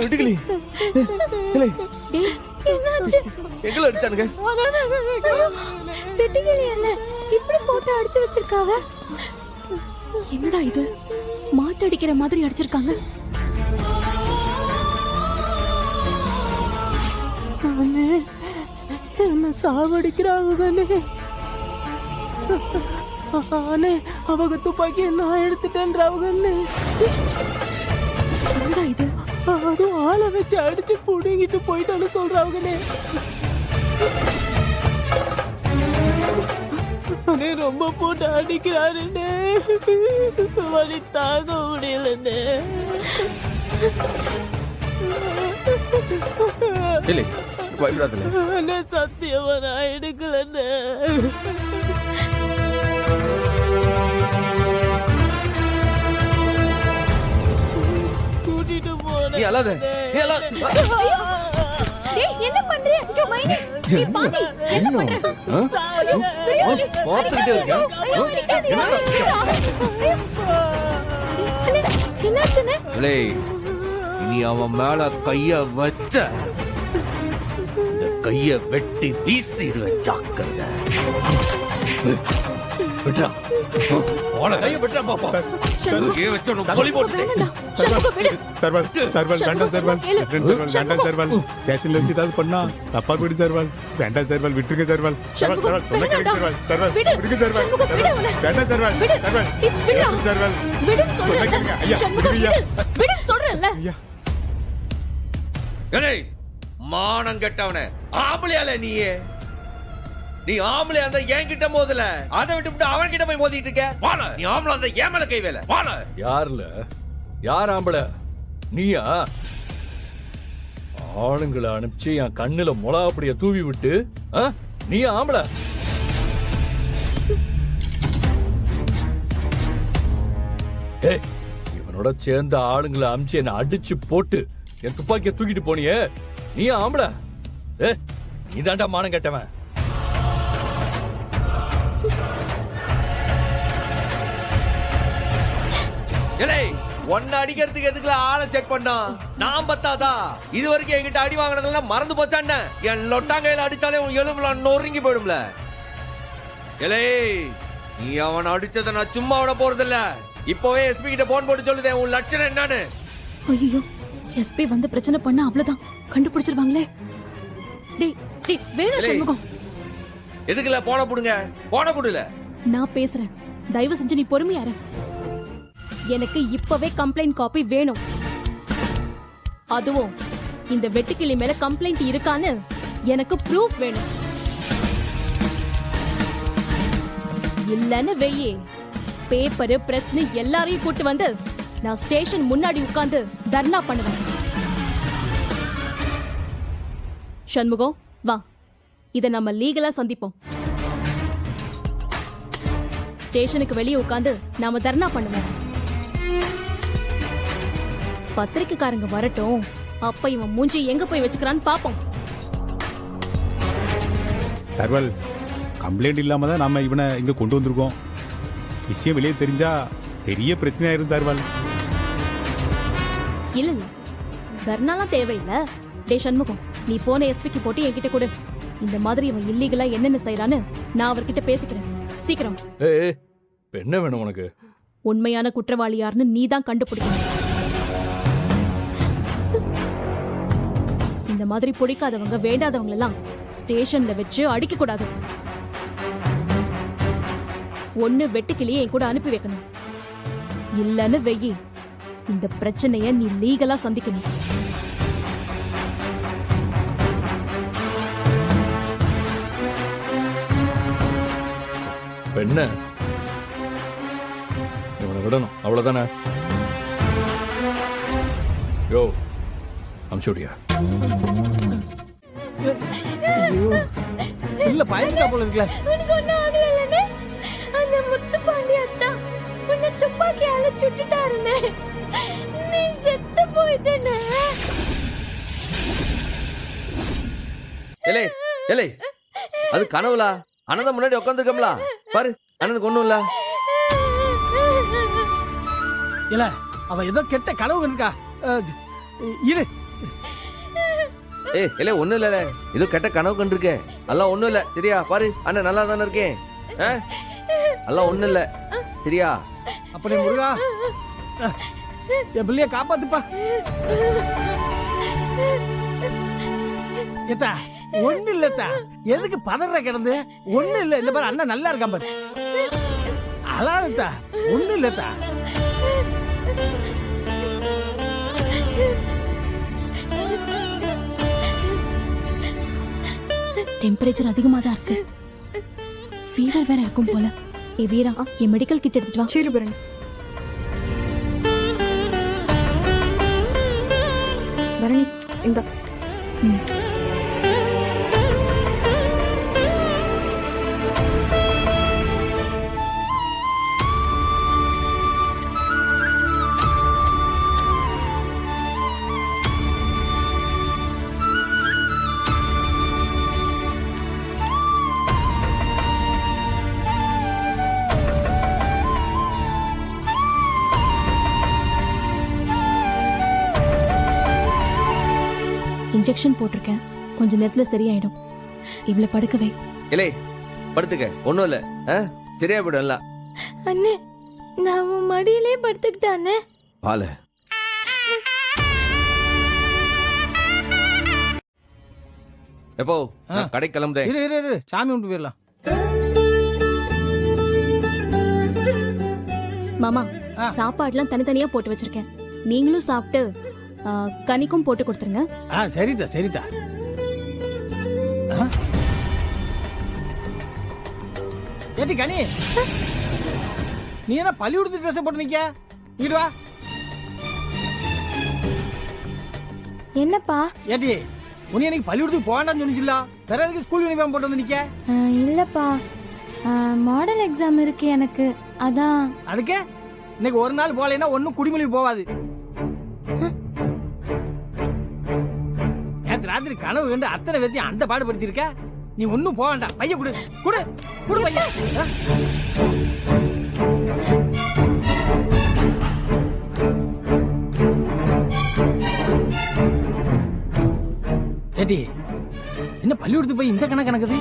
விட்டுக்கலி எங்களை அடிச்சானுங்க. இப்படி போட்டு அடிச்சு வச்சிருக்காவ. என்னடா இது, மாட்டு அடிக்கிற மாதிரி அடிச்சிருக்காங்க. என்ன சாவடிக்கிறாங்க. அவங்க துப்பாக்கி நான் எடுத்துட்டேன்றாங்க. என்னடா இது, அதுவும் ஆளை வச்சு அடிச்சு புடுங்கிட்டு போயிட்டான்னு சொல்றாங்கண்ணே. ரொம்ப போட்டு அடிக்கிறாருன்னு வழி தாங்க முடியலன்னு. சத்தியமா நான் எடுக்கலன்னு. கூட்டிட்டு போன என்ன பண்றீங்க? இனி அவன் மேல கைய வச்ச கைய வெட்டி வீசிடுவேன். ஜாக்கிரதை. மானம் கெட்டவனே, ஆம்பளையால நீயே. நீ ஆம்பளை அந்த என் கிட்ட மோதல, அதை விட்டு அவன் கிட்ட போய் மோதிட்டு இருக்க. வாழ நீ ஆம்பளை அந்த ஏன் மேல கை வேலை. வாழ யாருல யார் ஆம்பளை? நீயா? ஆளுங்களை அனுப்பிச்சு என் கண்ணுல மொளாப்படிய தூவி விட்டு நீ ஆம்பளை? இவனோட சேர்ந்த ஆளுங்களை அனுப்பிச்சு என்ன அடிச்சு போட்டு என் துப்பாக்கிய தூக்கிட்டு போனியே, நீ ஆம்பளை? நீ தாண்டா மானம் கெட்டவன். ஒன்னு அடிக்கிறதுக்கு எதுக்குல ஆளை செக் பண்ணா? நான் பத்தாதா? இது வரைக்கும் என்கிட்ட அடி வாங்கினதெல்லாம் மறந்து போச்சான்னு? என் லொட்டாங்கையில அடிச்சாலே உன் எலும்புல நொறுங்கி போயிடும்ல. நீ அவன் அடிச்சத நான் சும்மா விட போறது இல்ல. இப்பவே எஸ்பி கிட்ட போன் போட்டு சொல்லுதே உன் லட்சணம் என்னன்னு. ஐயோ, எஸ்பி வந்து பிரச்சனை பண்ண அவ்வளவுதான், கண்டுபிடிச்சிருவாங்களே. எதுக்குல போன புடுங்க? போன புடுல நான் பேசுறேன், தயவு செஞ்சு நீ பொறுமையா இரு. எனக்கு இப்பவே கம்ப்ளைண்ட் காப்பி வேணும். அதுவும் இந்த வெட்டுக்கிளி மேல கம்ப்ளைண்ட் இருக்கான்னு எனக்கு ப்ரூஃப் வேணும். இல்லன்னு வெயி, பேப்பரு பிரஸ்னு எல்லாரையும் கூட்டு வந்து நான் ஸ்டேஷன் முன்னாடி உட்கார்ந்து தர்ணா பண்ணுவேன். சண்முகம் வா, இத நம்ம லீகலா சந்திப்போம். ஸ்டேஷனுக்கு வெளியே உட்கார்ந்து நாம தர்ணா பண்ணுவோம். பத்திரிக்கைக்காரங்க வரட்டும், அப்ப இவன் மூஞ்சி எங்க போய் வச்சுக்கிறான்னு பாப்போம். சர்வல், கம்ப்ளைண்ட் இல்லாம தான் நாம இவனை இங்க கொண்டு வந்திருக்கோம். விஷயம் வெளியே தெரிஞ்சா பெரிய பிரச்சனை ஆயிரும் சர்வல். இல்ல இல்ல, தர்ணாலாம் தேவையில்லை. டே சண்முகம், நீ போனை எஸ்பிக்கு போட்டு என்கிட்ட கொடு. இந்த மாதிரி இவன் இல்லீகலா என்னென்ன செய்யறான்னு நான் அவர்கிட்ட பேசிக்கிறேன். சீக்கிரம். என்ன வேணும் உனக்கு? உண்மையான குற்றவாளி யாருன்னு நீ தான் கண்டுபிடிக்கணும். இந்த மாதிரி பிடிக்காதவங்க வேண்டாதவங்க எல்லாம் ஸ்டேஷன்ல வச்சு அடிக்க கூடாது. ஒண்ணு வெட்டுக்கிளியே என் கூட அனுப்பி வைக்கணும். இல்லன்னு வெயி, இந்த பிரச்சனைய நீ லீகலா சந்திக்கணும். என்ன இவனை விடணும், அவ்வளவுதானே? யோ, அம்சூடியா இல்ல பயந்துட்டா போல இருக்குல்ல. உனக்கு ஒண்ணு ஆகலன்னு அந்த முத்து பாண்டி அத்தா உன்னை துப்பாக்கியால சுட்டுட்டாருன்னு நீ செத்து போயிட்டேன்னு. அது கனவுலா? அனந்த முன்னாடி உட்காந்துருக்கோம்ல பாரு, அண்ணனுக்கு ஒண்ணும் இல்ல. இல்ல அவ ஏதோ கெட்ட கனவு இருக்கா. இரு. இல்ல ஒண்ணும் இல்ல. ஏதோ கெட்ட கனவு கண்டிருக்கேன். அதெல்லாம் ஒண்ணும் இல்ல சரியா? பாரு அண்ணன் நல்லா தானே இருக்கேன். அதெல்லாம் ஒண்ணும் இல்ல சரியா? அப்படி முருகா என் பிள்ளைய காப்பாத்துப்பா. ஏத்தா ஒண்ணு இல்லத்தா, எதுக்கு பதற கிடந்து? ஒண்ணு இல்ல. இந்த பாரு அண்ணன் நல்லா இருக்கான் பாரு. அழாதத்தா, ஒண்ணு இல்லத்தா. டெம்பரேச்சர் அதிகமா தான் இருக்கு. ஃபீவர் வேற இருக்கும் போல. ஏ வீரா, என் மெடிக்கல் கிட் எடுத்துட்டு வா. சரி பரணி. பரணி இந்த இன்ஜெக்ஷன் போட்டிருக்கேன், கொஞ்ச நேரத்துல சரியாயிடும். இவளை படுக்கவே. இல்லை படுத்துக்க, ஒண்ணும் இல்ல. சரியா போயிடும் எல்லாம். அண்ணே நான் உன் மடியிலே படுத்துக்கிட்டானே. பால எப்போ கடை கிளம்புதே. இரு இரு இரு, சாமி கும்பிட்டு போயிடலாம். மாமா, சாப்பாடுலாம் தனித்தனியா போட்டு வச்சிருக்கேன். நீங்களும் சாப்பிட்டு கனிக்கும் போட்டு கொடுத்துருங்க. சரிதா சரிதா. ஏட்டி கனி, நீ என்ன பள்ளிக்கூடத்து ட்ரெஸ் போட்டு நிக்க? இங்க வா. என்னப்பா? ஏட்டி உன்னை எனக்கு பள்ளிக்கூடத்துக்கு போகண்டான்னு சொன்னிச்சுல, வேற எதுக்கு ஸ்கூல் யூனிஃபார்ம் போட்டு வந்து நிக்க? இல்லப்பா, மாடல் எக்ஸாம் இருக்கு எனக்கு, அதான். அதுக்கு இன்னைக்கு ஒரு நாள் போகலைன்னா ஒன்னும் குடிமொழி போவாது. நேற்று ராத்திரி கனவு கண்டு அத்தனை பேர்த்தையும் அந்த பாடுபடுத்தி இருக்க. நீ ஒன்னும் போக வேண்டாம். பைய குடு குடு குடு பைய. ஏடி என்ன பள்ளிக்கூடத்துக்கு போய் இந்த கணக்கு கணக்குது?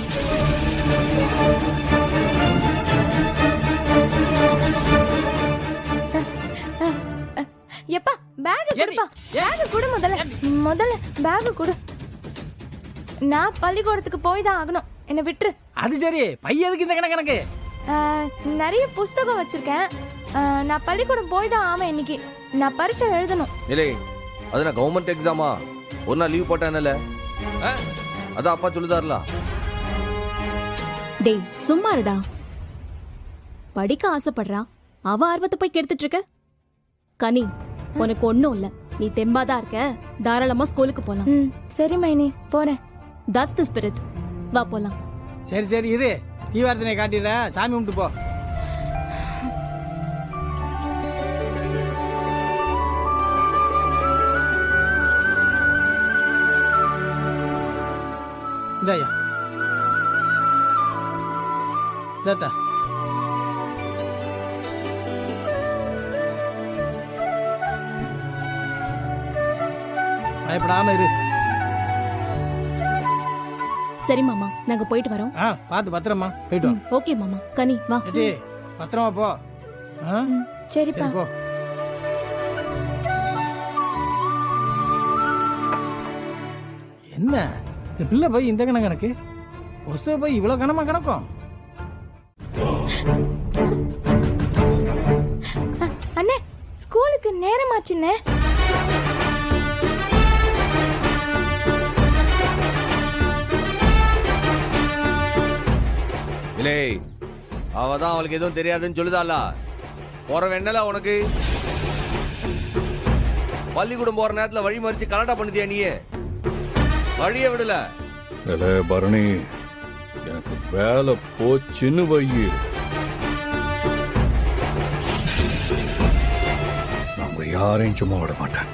எப்பா பேக் குடுப்பா. பேக் குடு முதல்ல பேக் குடு. நான் பள்ளிக்கூடத்துக்கு போய் தான் ஆகணும், என்ன விட்டுரு. அது சரி, பைய எதுக்கு இந்த கணக்கு கணக்கு? நிறைய புஸ்தகம் வச்சிருக்கேன். நான் பள்ளிக்கூடம் போய் தான் ஆவேன் இன்னைக்கு. நான் பரீட்சை எழுதணும். இல்லை அது நான் கவர்மெண்ட் எக்ஸாமா, ஒரு நாள் லீவ் போட்டேன்ல. அதான் அப்பா சொல்லுதாருல. டேய் சும்மா இருடா. படிக்க ஆசைப்படுறா, அவ ஆர்வத்தை போய் கெடுத்துட்டு இருக்க. கனி, உனக்கு ஒண்ணும் இல்ல. நீ தெம்பாதான் இருக்க, தாராளமா ஸ்கூலுக்கு போலாம். சரி மைனி, போறேன். That's the spirit. வா போலாம். சரி சரி இரு, தீவார்த்தனை காட்டிடுறேன், சாமி கும்பிட்டு போ. இந்தாயா தாத்தா. பயப்படாம இரு. சரி மாமா, நாங்க போயிட்டு வரோம். பாத்து பத்திரமா போயிட்டு வா. ஓகே மாமா. கனி வா. ஏடி பத்திரமா போ. சரிப்பா. போ. என்ன இந்த பிள்ளை போய் இந்த கணக்கு கணக்கு, ஒசு போய் இவ்வளவு கனமா கணக்கும்? அண்ணே ஸ்கூலுக்கு நேரமாச்சுண்ணே. இல்லை அவதான் அவளுக்கு எதுவும் தெரியாதுன்னு சொல்லுதால. போற வேண்டல உனக்கு. பள்ளிக்கூடம் போற நேரத்துல வழி மறிச்சு கலாட்டா பண்ணுதியா நீ? வழிய விடல. பரணி, எனக்கு வேலை போச்சுன்னு வையி. நாங்க யாரையும் சும்மா விட மாட்டேன்.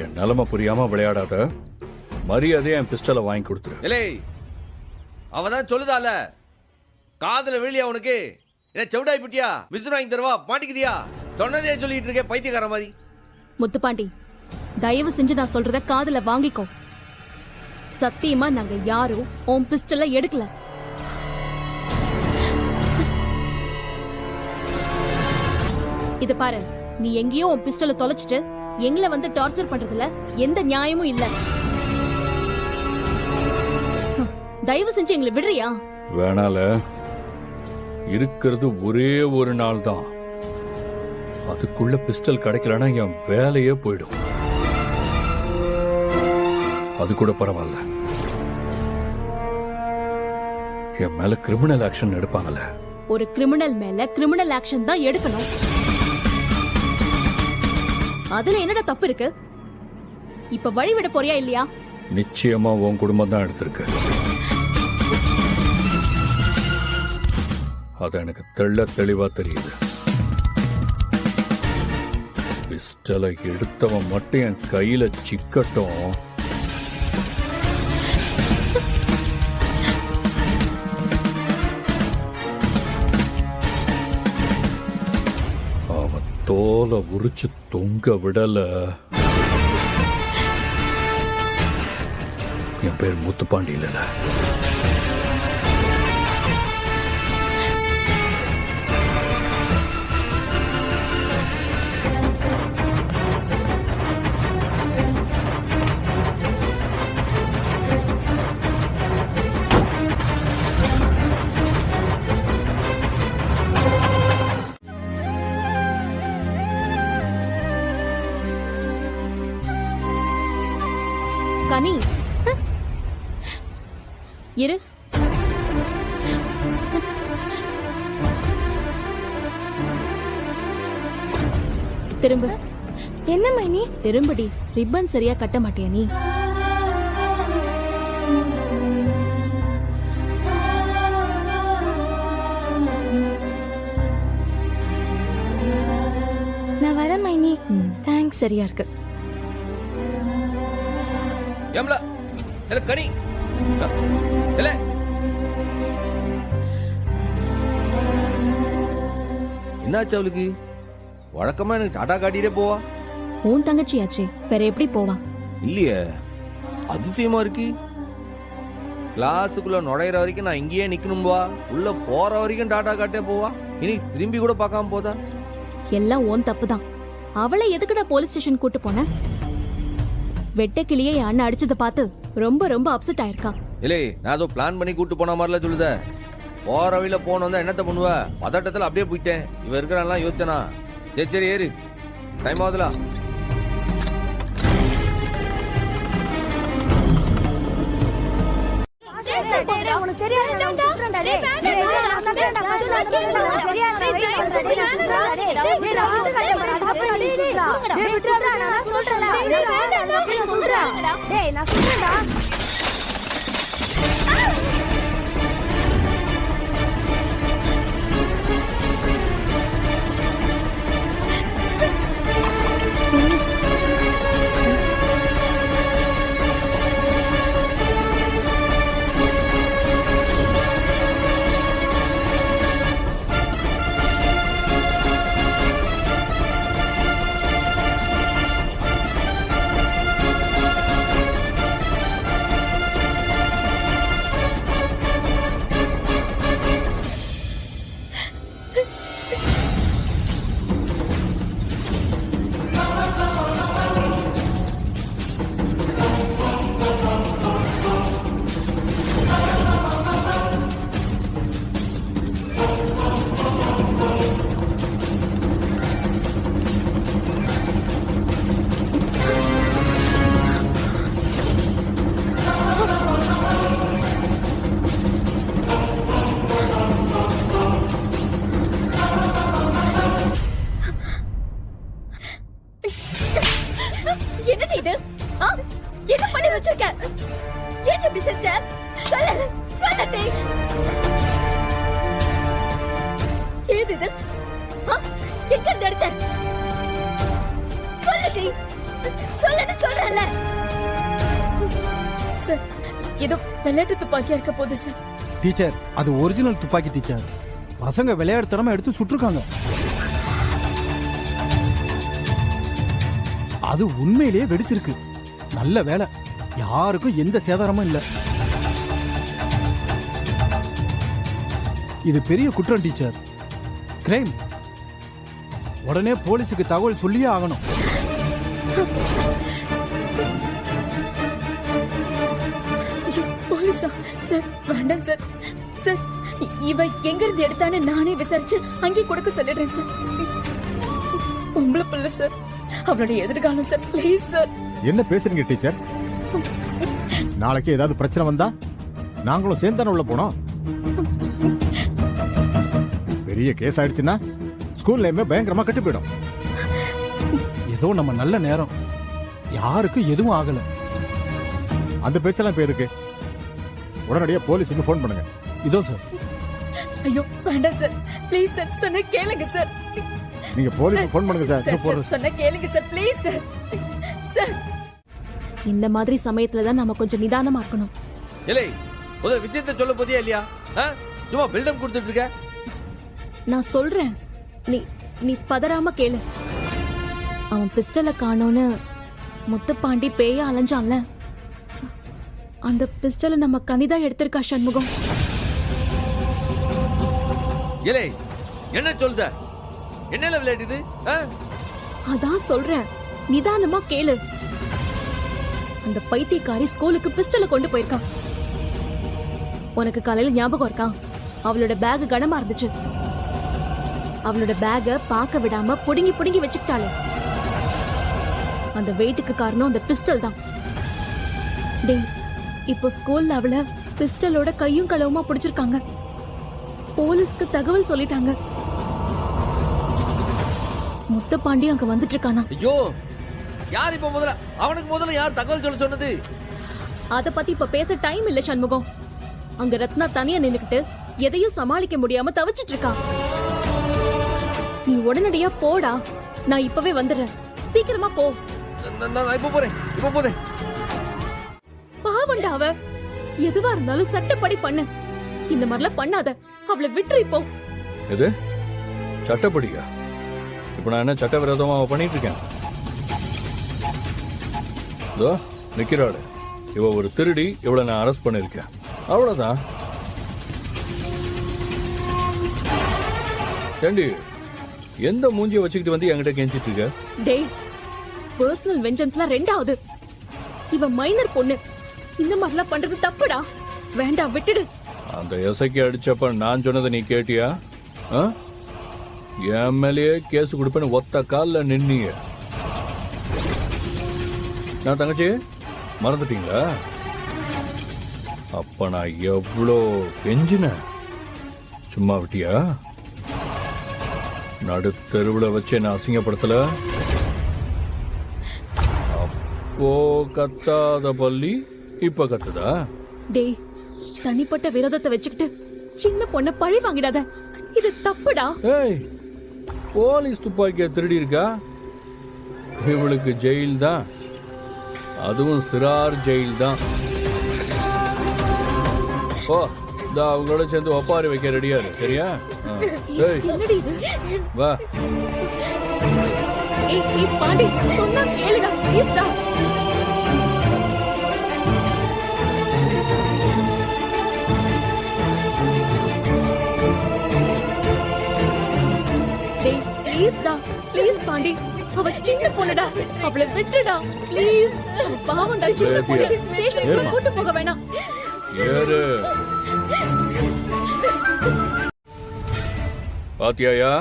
என் நிலைமை புரியாம விளையாடாத. மரியாதையா என் பிஸ்டலை வாங்கி கொடுத்துரு. இல்லை அவதான் சொல்லுதால, காதுல விழியா உனக்கு? என்ன செவிடாய் பிட்டியா? விசிறு வாங்கி தருவா, மாட்டிக்குதியா? சொன்னதே சொல்லிட்டு இருக்கே பைத்தியக்கார மாதிரி. முத்துப்பாண்டி, தயவு செஞ்சு நான் சொல்றத காதுல வாங்கிக்கோ. சத்தியமா நாங்க யாரும் உன் பிஸ்டல எடுக்கல. இத பாரு, நீ எங்கேயோ உன் பிஸ்டல தொலைச்சிட்டு எங்களை வந்து டார்ச்சர் பண்றதுல எந்த நியாயமும் இல்ல. தயவு செஞ்சு எங்களை விடுறியா? வேணால, இருக்கிறது ஒரே ஒரு நாள் தான். அதுக்குள்ள பிஸ்டல் கிடைக்கலன்னா என் வேலையே போயிடும். அது கூட பரவாயில்ல, என் மேல கிரிமினல் ஆக்ஷன் எடுப்பாங்கல்ல. ஒரு கிரிமினல் மேல கிரிமினல் ஆக்ஷன் தான் எடுக்கணும். அதுல என்னடா தப்பு இருக்கு? இப்ப வழிவிட போறியா இல்லையா? நிச்சயமா உன் குடும்பம் தான் எடுத்திருக்கு. அது எனக்கு தெளிவா தெரியுது. பிஸ்டலை எடுத்தவன் மட்டும் என் கையில சிக்கட்டும். அவன் தோலை உரிச்சு தொங்க விடல. என் பேர் முத்துப்பாண்டி இல்ல. கனி, இரு. திரும்ப. என்ன மைனி? திரும்படி. ரிப்பன் சரியா கட்ட மாட்டியா நீ? நான் வரேன் மைனி. தேங்க்ஸ். சரியா இருக்கு. ஏம்ல இல்ல கனி இல்ல என்னாச்சு அவளுக்கு? வழக்கமா எனக்கு டாடா காட்டிட்டே போவா. உன் தங்கச்சியாச்சே, வேற எப்படி போவா? இல்லையே, அதிசயமா இருக்கு. கிளாஸுக்குள்ள நுழையிற வரைக்கும் நான் இங்கேயே நிக்கணும்பா, உள்ள போற வரைக்கும் டாடா காட்டே போவா. இனி திரும்பி கூட பார்க்காம போதா? எல்லாம் உன் தப்புதான். அவளை எதுக்குடா போலீஸ் ஸ்டேஷன் கூட்டு போன? வெட்டக்கிளியே அண்ணன் அடிச்சதை பார்த்து ரொம்ப ரொம்ப அப்செட் ஆயிருக்கா. இல்லே, நான் ஏதோ பிளான் பண்ணி கூட்டு போன மாதிரிலாம் சொல்லுத. போற வழியில போன வந்தா என்னத்த பண்ணுவ? பதட்டத்துல அப்படியே போயிட்டேன். இவ இருக்கிறான்லாம் யோசனா. சரி சரி ஏறு, டைம் ஆகுதுல. உனக்கு என்னடி இது? என்ன பண்ணி வச்சிருக்க? ஏன் இப்படி செஞ்ச? சொல்லு, சொல்லடி. ஏது இது? எங்க இருந்து எடுத்த? சொல்லடி, சொல்லுன்னு சொல்றல. சார், ஏதோ விளையாட்டு துப்பாக்கியா இருக்க போது சார். டீச்சர் அது ஒரிஜினல் துப்பாக்கி டீச்சர். பசங்க விளையாடுத்தனமா எடுத்து சுட்டிருக்காங்க. அது உண்மையிலேயே வெடிச்சிருக்கு. நல்ல வேலை, யாருக்கும் எந்த சேதாரமும் இல்ல. இது பெரிய குற்றம் டீச்சர், கிரைம். உடனே போலீஸுக்கு தகவல் சொல்லியே ஆகணும். ஐயோ, போலீஸா? சார் வேண்டாம் சார். சார் இவ எங்க இருந்து எடுத்தான்னு நானே விசாரிச்சு அங்கே கொடுக்க சொல்லிடுறேன் சார். பொம்பளை பிள்ளை சார், அவளுடைய எதிர்காலம் சார். Please sir. என்ன பேசுறீங்க டீச்சர்? நாளைக்கு ஏதாவது பிரச்சனை வந்தா நாங்களும் சேர்ந்தானே உள்ள போனோம். பெரிய கேஸ் ஆயிடுச்சுன்னா ஸ்கூல் நேமே பயங்கரமா கட்டி போயிடும். ஏதோ நம்ம நல்ல நேரம், யாருக்கும் எதுவும் ஆகல. அந்த பேச்செல்லாம் இப்ப எதுக்கு? உடனடியா போலீஸுக்கு ஃபோன் பண்ணுங்க. இதோ சார். ஐயோ வேண்டாம் சார். ப்ளீஸ் சார், சொன்ன கேளுங்க சார். நீங்க போலீஸுக்கு ஃபோன் பண்ணுங்க சார். சார் சொன்ன கேளுங்க சார். Please sir. சார் இந்த மாதிரி சமயத்துல தான் நம்ம கொஞ்சம் நிதானமா இருக்கணும். இல்லை முதல் விஷயத்தை சொல்ல போதியா இல்லையா? சும்மா பில்டம் கொடுத்துட்டு இருக்க. நான் சொல்றேன், நீ பதறாம கேளு. அவன் பிஸ்டலை காணோன்னு முத்துப்பாண்டி பேய அலைஞ்சான்ல, அந்த பிஸ்டலை நம்ம கனிதா எடுத்திருக்கா சண்முகம். இல்லை என்ன சொல்ற? என்ன விளையாடுது? அதான் சொல்றேன், நிதானமா கேளு. அந்த பைத்தியக்காரி ஸ்கூலுக்கு பிஸ்டலை கொண்டு போயிருக்கா. உனக்கு காலையில ஞாபகம் இருக்கா? அவளோட பேக் கனமா இருந்துச்சு. அவளோட பேக பார்க்க விடாம புடுங்கி புடுங்கி வச்சுக்கிட்டாளே, அந்த வெயிட்டுக்கு காரணம் அந்த பிஸ்டல் தான். டேய், இப்போ ஸ்கூல்ல அவள பிஸ்டலோட கையும் களவுமா பிடிச்சிருக்காங்க. போலீஸ்க்கு தகவல் சொல்லிட்டாங்க. முத்துப்பாண்டி அங்க வந்துட்டு இருக்கானா? ஐயோ, யார் இப்ப முதல்ல? அவனுக்கு முதல்ல யார் தகவல் சொல்ல சொன்னது? அத பத்தி இப்ப பேச டைம் இல்ல சண்முகம். அங்க ரத்னா தனியா நின்னுக்கிட்டு எதையும் சமாளிக்க முடியாம தவிச்சிட்டு இருக்கா. நீ உடனடியா போடா. நான் இப்பவே வந்துடுறேன். சீக்கிரமா போ. நான் இப்ப போறேன். பாவண்டா அவ. எதுவா இருந்தாலும் சட்டப்படி பண்ணு. இந்த மாதிரிலாம் பண்ணாத. அவளை விட்டுரு போ. எது சட்டப்படியா? இப்ப நான் என்ன சட்டவிரோதமா பண்ணிட்டு இருக்கேன்? இதோ நிக்கிறாள், இவ ஒரு திருடி. இவளை நான் அரெஸ்ட் பண்ணிருக்கேன், அவ்வளவுதான். ஏண்டி எந்த மூஞ்சிய வச்சுக்கிட்டு வந்து என்கிட்ட கெஞ்சிட்டு இருக்க? டேய், பர்சனல் வெஞ்சன்ஸ்லாம் ரெண்டாவது. இவ மைனர் பொண்ணு. இந்த மாதிரிலாம் பண்றது தப்புடா. வேண்டாம், விட்டுடு. அந்த எசைக்கு அடிச்சப்ப நான் சொன்னதை நீ கேட்டியா? என் மேலேயே கேஸ் கொடுப்பேன்னு ஒத்த காலில் நின்னீங்க. நான் தங்கச்சி மறந்துட்டீங்களா? அப்ப நான் எவ்வளோ கெஞ்சின, சும்மா விட்டியா? நடுத்தெருவுல வச்சு என்ன அசிங்கப்படுத்தல. அப்போ கத்தாத பள்ளி இப்ப கத்துதா? டேய், தனிப்பட்ட விரோதத்தை வச்சுக்கிட்டு சின்ன பொண்ண பழி வாங்கிடாத. இது தப்புடா. ஏய், போலீஸ் துப்பாக்கிய திருடி இருக்கா? இவளுக்கு ஜெயில் தான், அதுவும் சிறார் ஜெயில் தான். ஓ, அவங்களோட சேர்ந்து ஒப்பாரி வைக்க ரெடியா இரு, சரியா? என்னடி இது? வா. ஏய் பாண்டி, சொன்னா கேளுடா, ப்ளீஸ் டா. டேய் ப்ளீஸ் டா, ப்ளீஸ் பாண்டி. அவ சின்ன பொண்ணுடா, அவளை விட்டுடா ப்ளீஸ். பாவம்டா, சின்ன பொண்ணு. ஸ்டேஷனுக்கு கூட்டு போக வேணாம். ஏறு. பாத்தியாயா?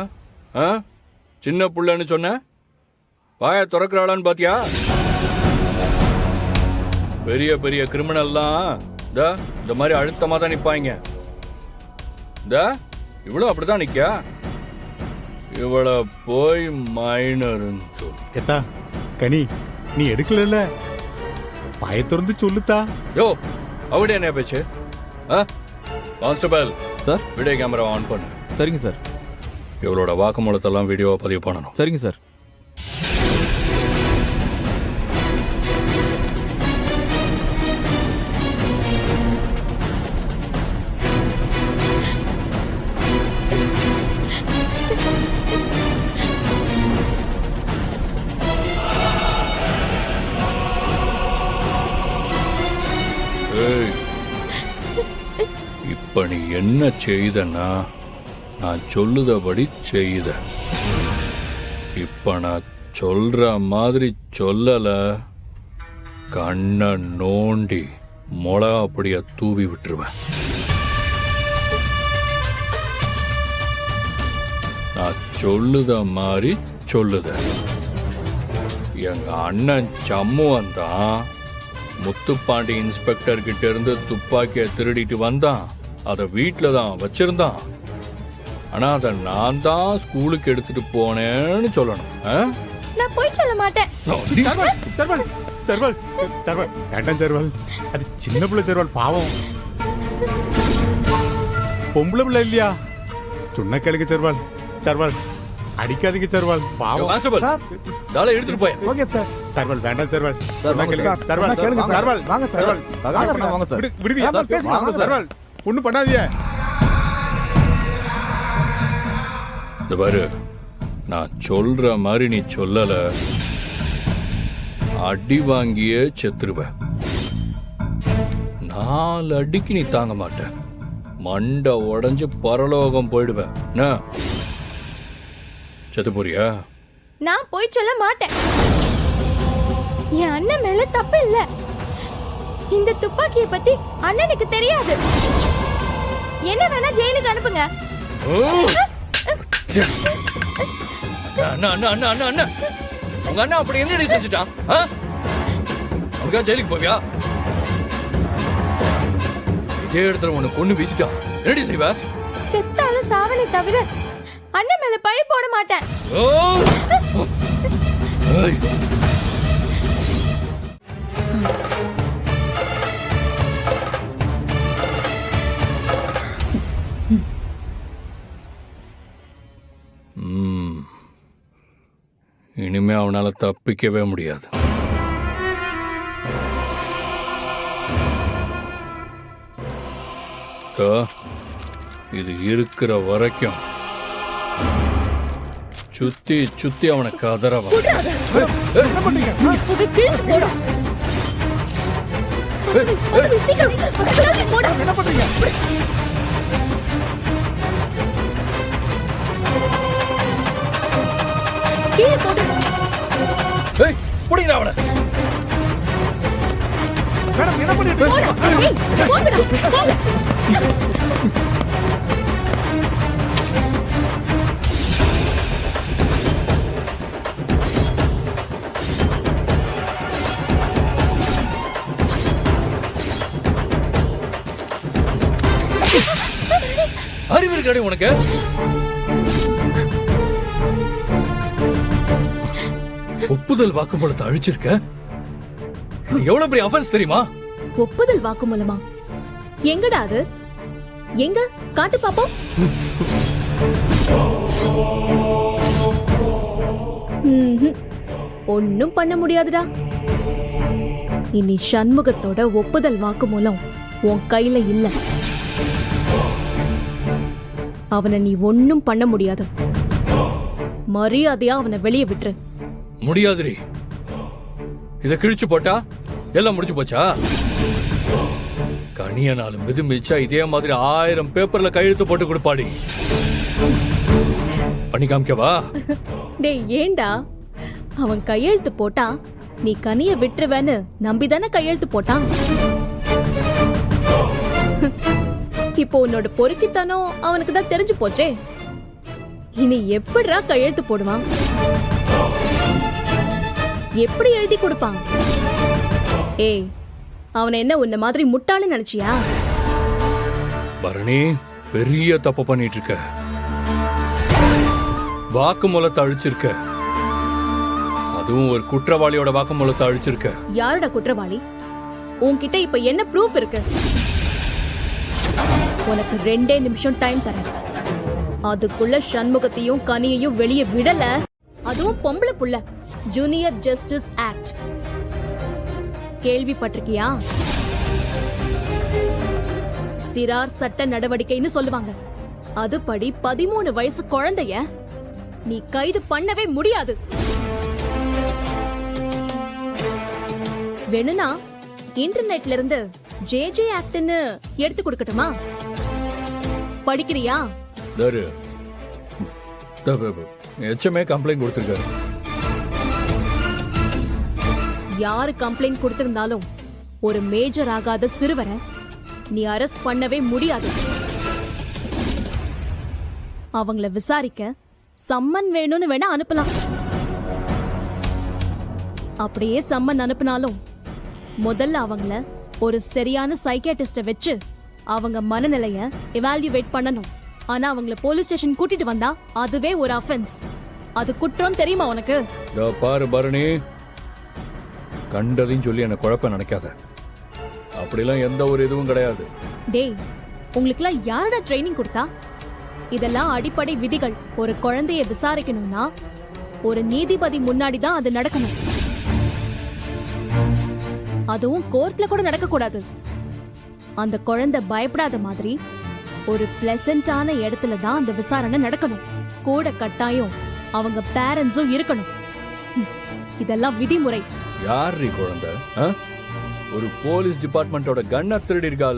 சின்ன புள்ளன்னு சொன்ன, வாய திறக்கிறாளான்னு பாத்தியா? பெரிய பெரிய கிரிமினல்லாம் இந்த மாதிரி அழுத்தமா தான் நிப்பாங்க. இவ்வளவு அப்படிதான் நிக்கா. இவளை போய் மைனர்ன்னு சொல்லு. ஏத்தா கனி, நீ எடுக்கல, பாய திறந்து சொல்லுத்தா. யோ, அவட என்ன பேச்சு? Constable sir, video camera on பண்ணு. சரிங்க சார். இவளோட வாக்குமூலத்தெல்லாம் வீடியோவை பதிவு பண்ணணும். சரிங்க சார். என்ன செய்தன்னா நான் சொல்லுதபடி செய்த. இப்ப நான் சொல்ற மாதிரி சொல்லல, கண்ணை நோண்டி மிளகா அப்படிய தூவி விட்டுருவேன். நான் சொல்லுத மாதிரி சொல்லுத. எங்க அண்ணன் சம்முவன் தான் முத்துப்பாண்டி இன்ஸ்பெக்டர் கிட்ட இருந்து துப்பாக்கியை திருடிட்டு வந்தான். அதை வீட்டில் தான் வச்சிருந்தான். ஆனா அதை நான் தான் ஸ்கூலுக்கு எடுத்துட்டு போனேன்னு சொல்லணும். நான் போய் சொல்ல மாட்டேன். சர்வல் சர்வல் சர்வல் சர்வல் வேண்டாம் சர்வல், அது சின்ன பிள்ளை சர்வல், பாவம் பொம்பளை பிள்ளை இல்லையா, சொன்ன கேளுங்க சர்வல். சர்வல் அடிக்காதீங்க சர்வல், பாவம். கான்ஸ்டபிள், தாளை எடுத்துட்டு போய். Okay sir. சர்வல் வேண்டாம் சர்வல், சார், சொன்னா கேளுங்க. சார், சர்வல் சொன்னா கேளுங்க சார். சர்வல் வாங்க சார். சர்வல் வாங்க சார், வாங்க சார். விடுங்க சார், பேசுங்க, வாங்க சார். சர்வல் ஒண்ணும் பண்ணாதீங்க. இந்த பாரு, நான் சொல்ற மாதிரி நீ சொல்லல, அடி வாங்கியே செத்துருவ. 4 அடிக்கு நீ தாங்க மாட்ட, மண்டை உடைஞ்சு பரலோகம் போயிடுவ. என்ன செத்து போறியா? நான் போய் சொல்ல மாட்டேன். என் அண்ணன் மேல தப்பு இல்ல. இந்த துப்பாக்கியை பத்தி அண்ணனுக்கு தெரியாது. என்ன வேணா ஜெயிலுக்கு அனுப்புங்க. அண்ணா அண்ணா அண்ணா அண்ணா அண்ணா, உங்க அண்ணா அப்படி என்னடி செஞ்சுட்டான்? அவனுக்கா ஜெயிலுக்கு போவியா? இதே இடத்துல உன்னை கொண்டு வீசிட்டான், என்னடி செய்வ? செத்தாலும் சாவனை தவிர அண்ணன் மேல பழி போட மாட்டேன். ஏய், இனிமே அவனால தப்பிக்கவே முடியாது. இது இருக்கிற வரைக்கும் சுத்தி சுத்தி அவனை கதறவா. என்ன பண்றீங்க? ஏய், புடிங்கடா அவனை. மேடம், என்ன பண்ணிட்டு இருக்கீங்க? அறிவு இருக்காடி உனக்கு? ஒப்புதல் வாக்குமூலத்தை அழிச்சிருக்க. இது எவ்வளவு பெரிய அஃபென்ஸ் தெரியுமா? ஒப்புதல் வாக்குமூலமா? எங்கடா அது? எங்க காட்டு பாப்போம். ஒன்னும் பண்ண முடியாதுடா. இனி சண்முகத்தோட ஒப்புதல் வாக்குமூலம் உன் கையில இல்ல. அவனை நீ ஒன்னும் பண்ண முடியாது. மரியாதையா அவனை வெளியே விட்டுரு. முடியாதுரி. இத கிழிச்சு போட்டா எல்லாம் முடிச்சு போச்சா? கனிய நாள் மிது மிதிச்சா இதே மாதிரி 1000 பேப்பர்ல கையெழுத்து போட்டு கொடுப்பாடி. பண்ணி காமிக்கவா? டேய், ஏண்டா? அவன் கையெழுத்து போட்டா நீ கனிய விட்டுருவேன்னு நம்பிதானே கையெழுத்து போட்டான். இப்போ உன்னோட பொறுக்கித்தனம் அவனுக்கு தான் தெரிஞ்சு போச்சே. இனி எப்படிடா கையெழுத்து போடுவான்? எப்படி எழுதி கொடுப்பான்? ஏய், அவனை என்ன உன்ன மாதிரி முட்டாளு நினைச்சியா? பரணி, பெரிய தப்பு பண்ணிட்டு இருக்க. வாக்குமூலத்தை அழிச்சிருக்க. அதுவும் ஒரு குற்றவாளியோட வாக்குமூலத்தை அழிச்சிருக்க. யாரோட குற்றவாளி? உன்கிட்ட இப்ப என்ன ப்ரூஃப் இருக்கு? உனக்கு 2 நிமிஷம் டைம் தரேன். அதுக்குள்ள சண்முகத்தையும் கனியையும் வெளியே விடல, அதுவும் பொம்பளை புள்ள, ஜூனியர் ஜஸ்டிஸ் ஆக்ட் கேள்விப்பட்டிருக்கியா? சிறார் சட்ட நடவடிக்கைன்னு சொல்லுவாங்க. அதுபடி 13 வயசு குழந்தைய நீ கைது பண்ணவே முடியாது. வேணும்னா இன்டர்நெட்ல இருந்து JJ ஆக்ட்னு எடுத்து கொடுக்கட்டுமா? படிக்கிறியா? தரு எச்சமே கம்ப்ளைண்ட் கொடுத்துருக்காரு. யாரு கம்ப்ளைண்ட் கொடுத்திருந்தாலும் ஒரு மேஜர் ஆகாத சிறுவரை நீ அரெஸ்ட் பண்ணவே முடியாது. அவங்கள விசாரிக்க சம்மன் வேணும்னு வேணா அனுப்பலாம். அப்படியே சம்மன் அனுப்பினாலும் முதல்ல அவங்கள ஒரு சரியான சைக்கியாட்ரிஸ்ட வச்சு அவங்க மனநிலைய எவால்யூவேட் பண்ணணும். ஆனா அவங்கள போலீஸ் ஸ்டேஷன் கூட்டிட்டு வந்தா அதுவே ஒரு அஃபென்ஸ். அது குற்றம் தெரியுமா உனக்கு? இதோ பாரு பரணி, கண்டதையும் சொல்லி என்ன குழப்ப நினைக்காத. அப்படிலாம் எந்த ஒரு இதுவும் கிடையாது. டேய், உங்களுக்குலாம் யாரோட ட்ரைனிங் கொடுத்தா? இதெல்லாம் அடிப்படை விதிகள். ஒரு குழந்தைய விசாரிக்கணும்னா ஒரு நீதிபதி முன்னாடி தான் அது நடக்கணும். அதுவும் கோர்ட்ல கூட நடக்க கூடாது. அந்த குழந்தை பயப்படாத மாதிரி ஒரு பிளசன்டான இடத்துல தான் அந்த விசாரணை நடக்கணும். கூட கட்டாயம் அவங்க பேரண்ட்ஸும் இருக்கணும். இதெல்லாம் விதிமுறை. யார் குழந்தை? ஒரு போலீஸ் டிபார்ட்மெண்டோட கண்ணை திருடி இருக்கா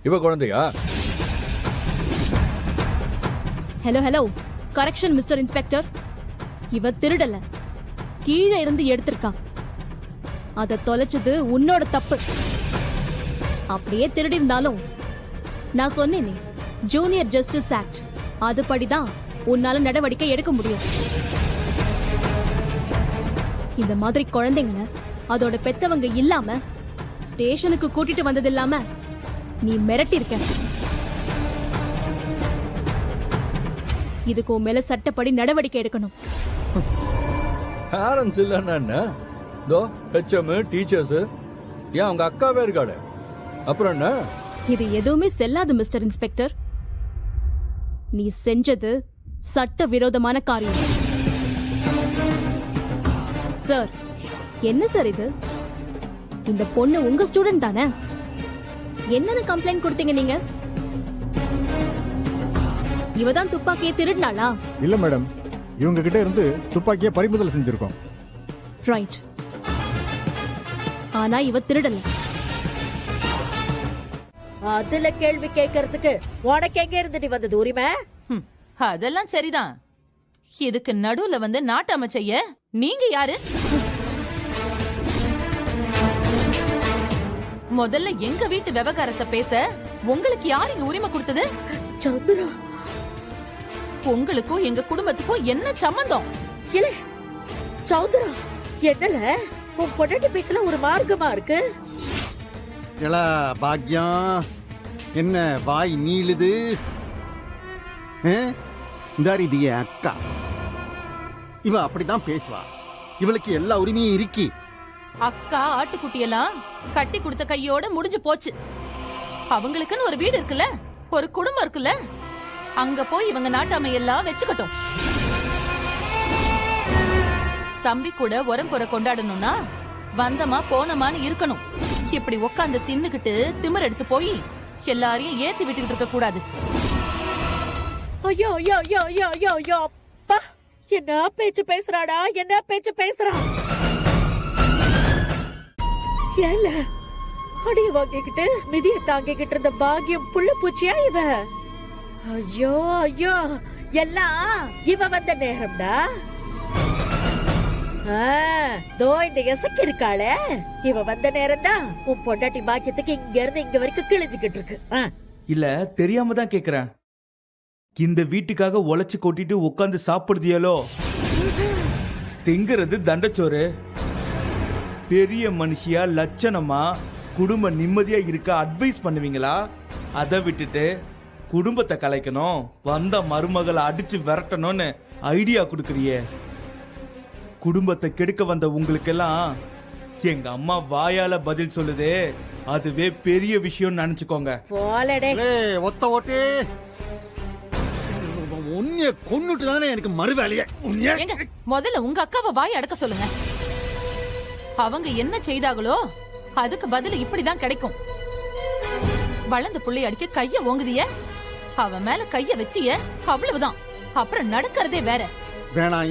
இவ குழந்தையா? Hello hello, correction mister inspector. இவ திருடல, கீழே இருந்து எடுத்திருக்கா. அத தொலைச்சது உன்னோட தப்பு. அப்படியே திருடி இருந்தாலும் நான் சொன்னேனே, ஜூனியர் ஜஸ்டிஸ் ஆக்ட் அதுபடிதான் உன்னால நடவடிக்கை எடுக்க முடியும். இந்த மாதிரி குழந்தைங்கள அதோட பெத்தவங்க இல்லாம ஸ்டேஷனுக்கு கூட்டிட்டு வந்தது இல்லாம நீ மிரட்டிருக்க. இதுக்கு உன் மேல சட்டப்படி நடவடிக்கை எடுக்கணும். பேரண்ட்ஸ் இல்லன்னா என்ன? தோ ஹெச்எம், டீச்சர்ஸ், ஏன் அவங்க அக்காவே இருக்காளே, அப்புறம் என்ன? இது எதுவுமே செல்லாது மிஸ்டர் இன்ஸ்பெக்டர். நீ செஞ்சது சட்ட விரோதமான காரியம். சார், என்ன சார் இது? இந்த பொண்ணு உங்க ஸ்டூடெண்ட் தானே? என்னன்னு கம்ப்ளைண்ட் கொடுத்தீங்க நீங்க? இவதான் துப்பாக்கியை திருடினாளா? இல்ல மேடம், இவங்க கிட்ட இருந்து துப்பாக்கியை பறிமுதல் செஞ்சிருக்கோம். ரைட். ஆனா இவ திருடல. அதுல கேள்வி கேட்கறதுக்கு உனக்கு எங்க இருந்துட்டு வந்தது உரிமை? அதெல்லாம் சரிதான். இதுக்கு நடுவுல வந்து நாட்டாம செய்ய நீங்க யாரு? முதல்ல எங்க வீட்டு விவகாரத்தை பேச உங்களுக்கு யார் இங்க உரிமை கொடுத்தது? சந்திரா, உங்களுக்கும் எங்க குடும்பத்துக்கும் என்ன சம்பந்தம்? இல்ல சௌந்தரா, என்னல உன் பொண்டாட்டி பேச்சுல ஒரு மார்க்கமா இருக்கு. எலா பாக்யம், என்ன வாய் நீளுது? இந்தாரி இது என் அக்கா. இவ அப்படிதான் பேசுவா. இவளுக்கு எல்லா உரிமையும் இருக்கி. அக்கா ஆட்டுக்குட்டியெல்லாம் கட்டி கொடுத்த கையோட முடிஞ்சு போச்சு. அவங்களுக்குன்னு ஒரு வீடு இருக்குல்ல, ஒரு குடும்பம் இருக்குல்ல, அங்க போய் இவங்க நாட்டாமை எல்லாம் வச்சுக்கட்டும். தம்பி கூட உரம்புற கொண்டாடணும்னா வந்தமா போனமான்னு இருக்கணும். இப்படி உட்காந்து தின்னுகிட்டு திமிர் எடுத்து போய் எல்லாரையும் ஏத்தி விட்டுக்கிட்டு இருக்க கூடாது. ஐயோ ஐயோ ஐயோ ஐயோ ஐயோ ஐயோ, அப்பா என்ன பேச்சு பேசுறாடா, என்ன பேச்சு பேசுறா. ஏல அடிய வாங்கிக்கிட்டு மிதிய தாங்கிக்கிட்டு இருந்த பாக்கியம் புள்ள பூச்சியா இவ? ஐயோ ஐயோ, எல்லாம் இவ வந்த நேரம்டா. தோ இந்த எசக்கு இருக்காளே, இவ வந்த நேரம் தான் உன் பொண்டாட்டி பாக்கியத்துக்கு இங்க இருந்து இங்க வரைக்கும் கிழிஞ்சுக்கிட்டு இருக்கு. இல்ல தெரியாம தான் கேக்குறேன். இந்த வீட்டுக்காக உழைச்சு கொட்டிட்டு உட்காந்து சாப்பிடுதியாலோ? திங்கிறது தண்டச்சோறு. பெரிய மனுஷியா லட்சணமா குடும்ப நிம்மதியா இருக்க அட்வைஸ் பண்ணுவீங்களா? அதை விட்டுட்டு குடும்பத்தை கலைக்கணும், வந்த மருமகளை அடிச்சு விரட்டணும்னு ஐடியா கொடுக்கறியே. குடும்பத்தை கெடுக்க வந்த உங்களுக்கெல்லாம் எங்க அம்மா வாயால பதில் சொல்லுதே, அதுவே பெரிய விஷயம் நினைச்சுக்கோங்க. ஒத்த ஓட்டு உன்னைய கொன்னுட்டு தானே எனக்கு மறு வேலையே. ஏங்க, முதல்ல உங்க அக்காவை வாய் அடக்க சொல்லுங்க. அவங்க என்ன செய்தாங்களோ அதுக்கு பதில் இப்படிதான் கிடைக்கும். வளர்ந்த புள்ளை அடிக்க கைய ஓங்குதிய, அவன் மேல கைய வச்சிய, அவ்வளவுதான். அப்புறம் நடக்கிறதே வேற. வேணாம்,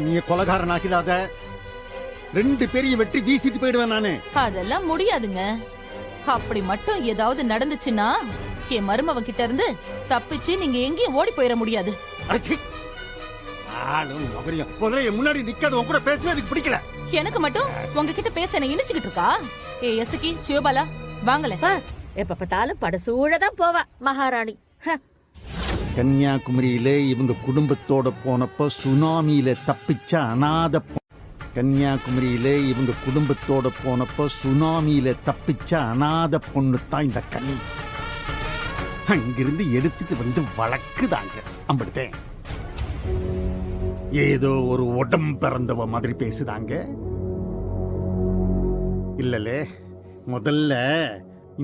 நீ கொலகாரன் ஆக்கிடாத. 2 பேரையும் வெட்டி வீசிட்டு போயிடுவேன் நானு. அதெல்லாம் முடியாதுங்க. அப்படி மட்டும் ஏதாவது நடந்துச்சுன்னா என் மருமவன் கிட்ட இருந்து தப்பிச்சு நீங்க எங்கேயும் ஓடி போயிட முடியாது. அடச்சி ஆளும் மகரியம் முதல்ல என் முன்னாடி நிக்காத உன் கூட பேசவே எனக்கு பிடிக்கல. எனக்கு மட்டும் உங்ககிட்ட பேச என்ன இணைச்சுக்கிட்டு இருக்கா? ஏ எசுக்கி சிவபாலா வாங்கல. எப்ப பார்த்தாலும் படசூழதான் போவா மகாராணி. கன்னியாகுமரியில இவங்க குடும்பத்தோட போனப்ப சுனாமியில தப்பிச்ச அநாத கன்னியாகுமரியில இவங்க குடும்பத்தோட போனப்ப சுனாமியில தப்பிச்ச அநாத பொண்ணு தான் இந்த கன்னி. அங்கிருந்து எடுத்துட்டு வந்து வழக்குதாங்க. அம்பிடுத்தேன் ஏதோ ஒரு உடம்பு பிறந்தவ மாதிரி பேசுதாங்க. இல்லல முதல்ல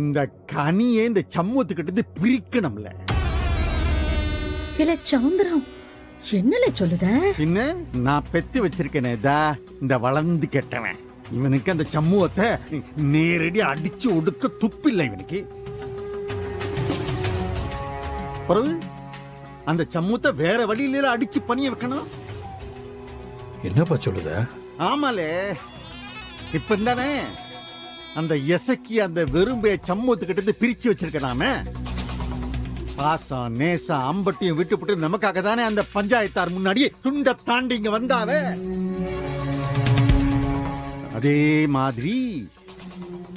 இந்த கனியை இந்த சமூகத்துக்கிட்ட பிரிக்கணும்ல. இல்ல சௌந்தரம் என்னல சொல்லுத? பின்ன நான் பெத்து வச்சிருக்கேனே இந்த வளர்ந்து கெட்டவன் இவனுக்கு அந்த சமூகத்தை நேரடி அடிச்சு ஒடுக்க துப்பில்லை இவனுக்கு. பிறகு அந்த சமூகத்தை வேற வழியில அடிச்சு பணிய வைக்கணும். என்னப்பா சொல்லுத? ஆமாலே இப்ப தானே அந்த எசக்கி அந்த வெறும்பைய சமூகத்துக்கிட்ட பிரிச்சு வச்சிருக்கனாமே. பாசம் நேசம் அம்பட்டியும் விட்டுப்பட்டு நமக்காக தானே அந்த பஞ்சாயத்தார் முன்னாடியே துண்ட தாண்டி இங்க வந்தாவே. அதே மாதிரி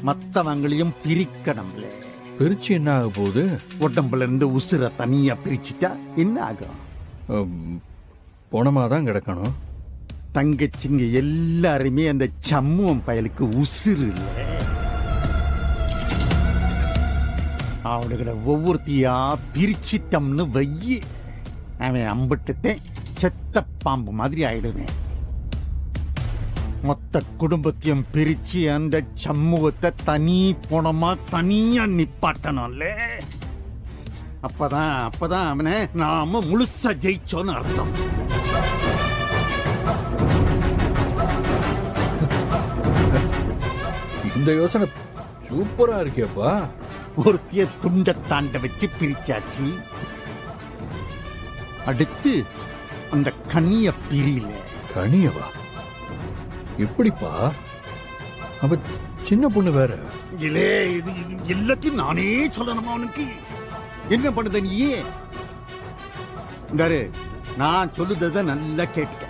மத்தவங்களையும் பிரிக்கணும்ல. பிரிச்சு என்ன ஆக போகுது? உடம்புல இருந்து உசுர தனியா பிரிச்சுட்டா என்ன ஆகும்? போனமாதான் கிடக்கணும். தங்கச்சிங்க எல்லாருமே அந்த சம்முவம் பயலுக்கு உசுறு இல்லை. அவனுகளை ஒவ்வொருத்தியா பிரிச்சிட்டம்னு வையி அவன் அம்பிட்டுத்தே செத்த பாம்பு மாதிரி ஆயிடுவேன். மொத்த குடும்பத்தையும் பிரிச்சு அந்த சமூகத்தை தனி போனமா தனியா நிப்பாட்டணும்ல. அப்பதான் அவனை நாம முழுசா ஜெயிச்சோன்னு அர்த்தம். இந்த யோசனை சூப்பரா இருக்கேப்பா. ஒருத்திய துண்ட தாண்ட வச்சு பிரிச்சாச்சு. அடுத்து அந்த கனிய பிரியில. கனியவா? எப்படிப்பா? அவ சின்ன பொண்ணு வேற. இது எல்லாத்தையும் நானே சொல்லணுமா அவனுக்கு? என்ன பண்ணுத நீயே? நான் சொல்லுறத நல்லா கேட்க.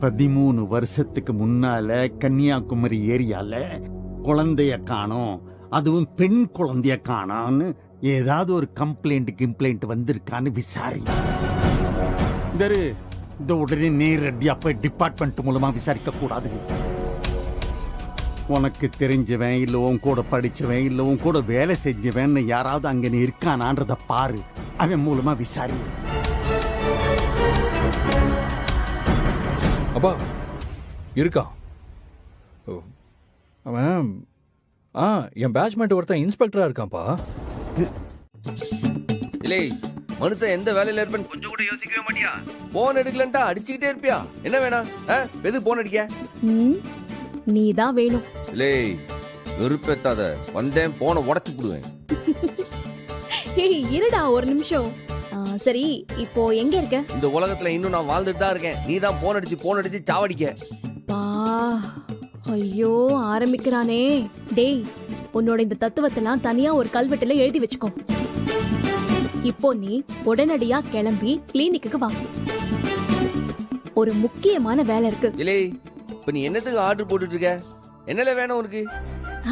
13 வருஷத்துக்கு முன்னால கன்னியாகுமரி ஏரியால குழந்தைய காணோம், அதுவும் பெண் குழந்தைய காணோம்னு ஏதாவது ஒரு கம்ப்ளைண்ட் வந்திருக்கான்னு விசாரி. இந்த உடனே நேரடியா போய் டிபார்ட்மெண்ட் மூலமா விசாரிக்க கூடாது. உனக்கு தெரிஞ்சவன் இல்ல உன் கூட படிச்சவன் இல்ல உன் கூட வேலை செஞ்சவன் யாராவது அங்க நீ இருக்கானான்றத பாரு. அவன் மூலமா விசாரி. அப்பா இருக்கான் அவன். என் பேட்ச்மேட் ஒருத்தன் இன்ஸ்பெக்டரா இருக்கான்ப்பா. இல்லை மனுஷன் எந்த வேலையில இருப்பேன்னு கொஞ்சம் கூட யோசிக்கவே மாட்டியா? போன் எடுக்கலன்ட்டா அடிச்சுக்கிட்டே இருப்பியா? என்ன வேணாம்? எது போன் அடிக்க? நீதான் வேணும். இல்லை வெறுப்பேத்தாத, வந்தேன் போனை உடச்சு போடுவேன். ஏய் இருடா ஒரு நிமிஷம். சரி இப்போ எங்க இருக்க? இந்த உலகத்துல இன்னும் நான் வாழ்ந்துட்டு தான் இருக்கேன். நீ தான் போன் அடிச்சு சாவடிக்க. ஐயோ ஆரம்பிக்கிறானே. டேய் உன்னோட இந்த தத்துவத்தெல்லாம் தனியா ஒரு கல்வெட்டுல எழுதி வச்சுக்கோ. இப்போ நீ உடனடியா கிளம்பி கிளினிக்கு வா. ஒரு முக்கியமான வேலை இருக்கு. இல்லை இப்ப நீ என்னத்துக்கு ஆர்டர் போட்டுட்டு இருக்க? என்னல வேணும் உனக்கு?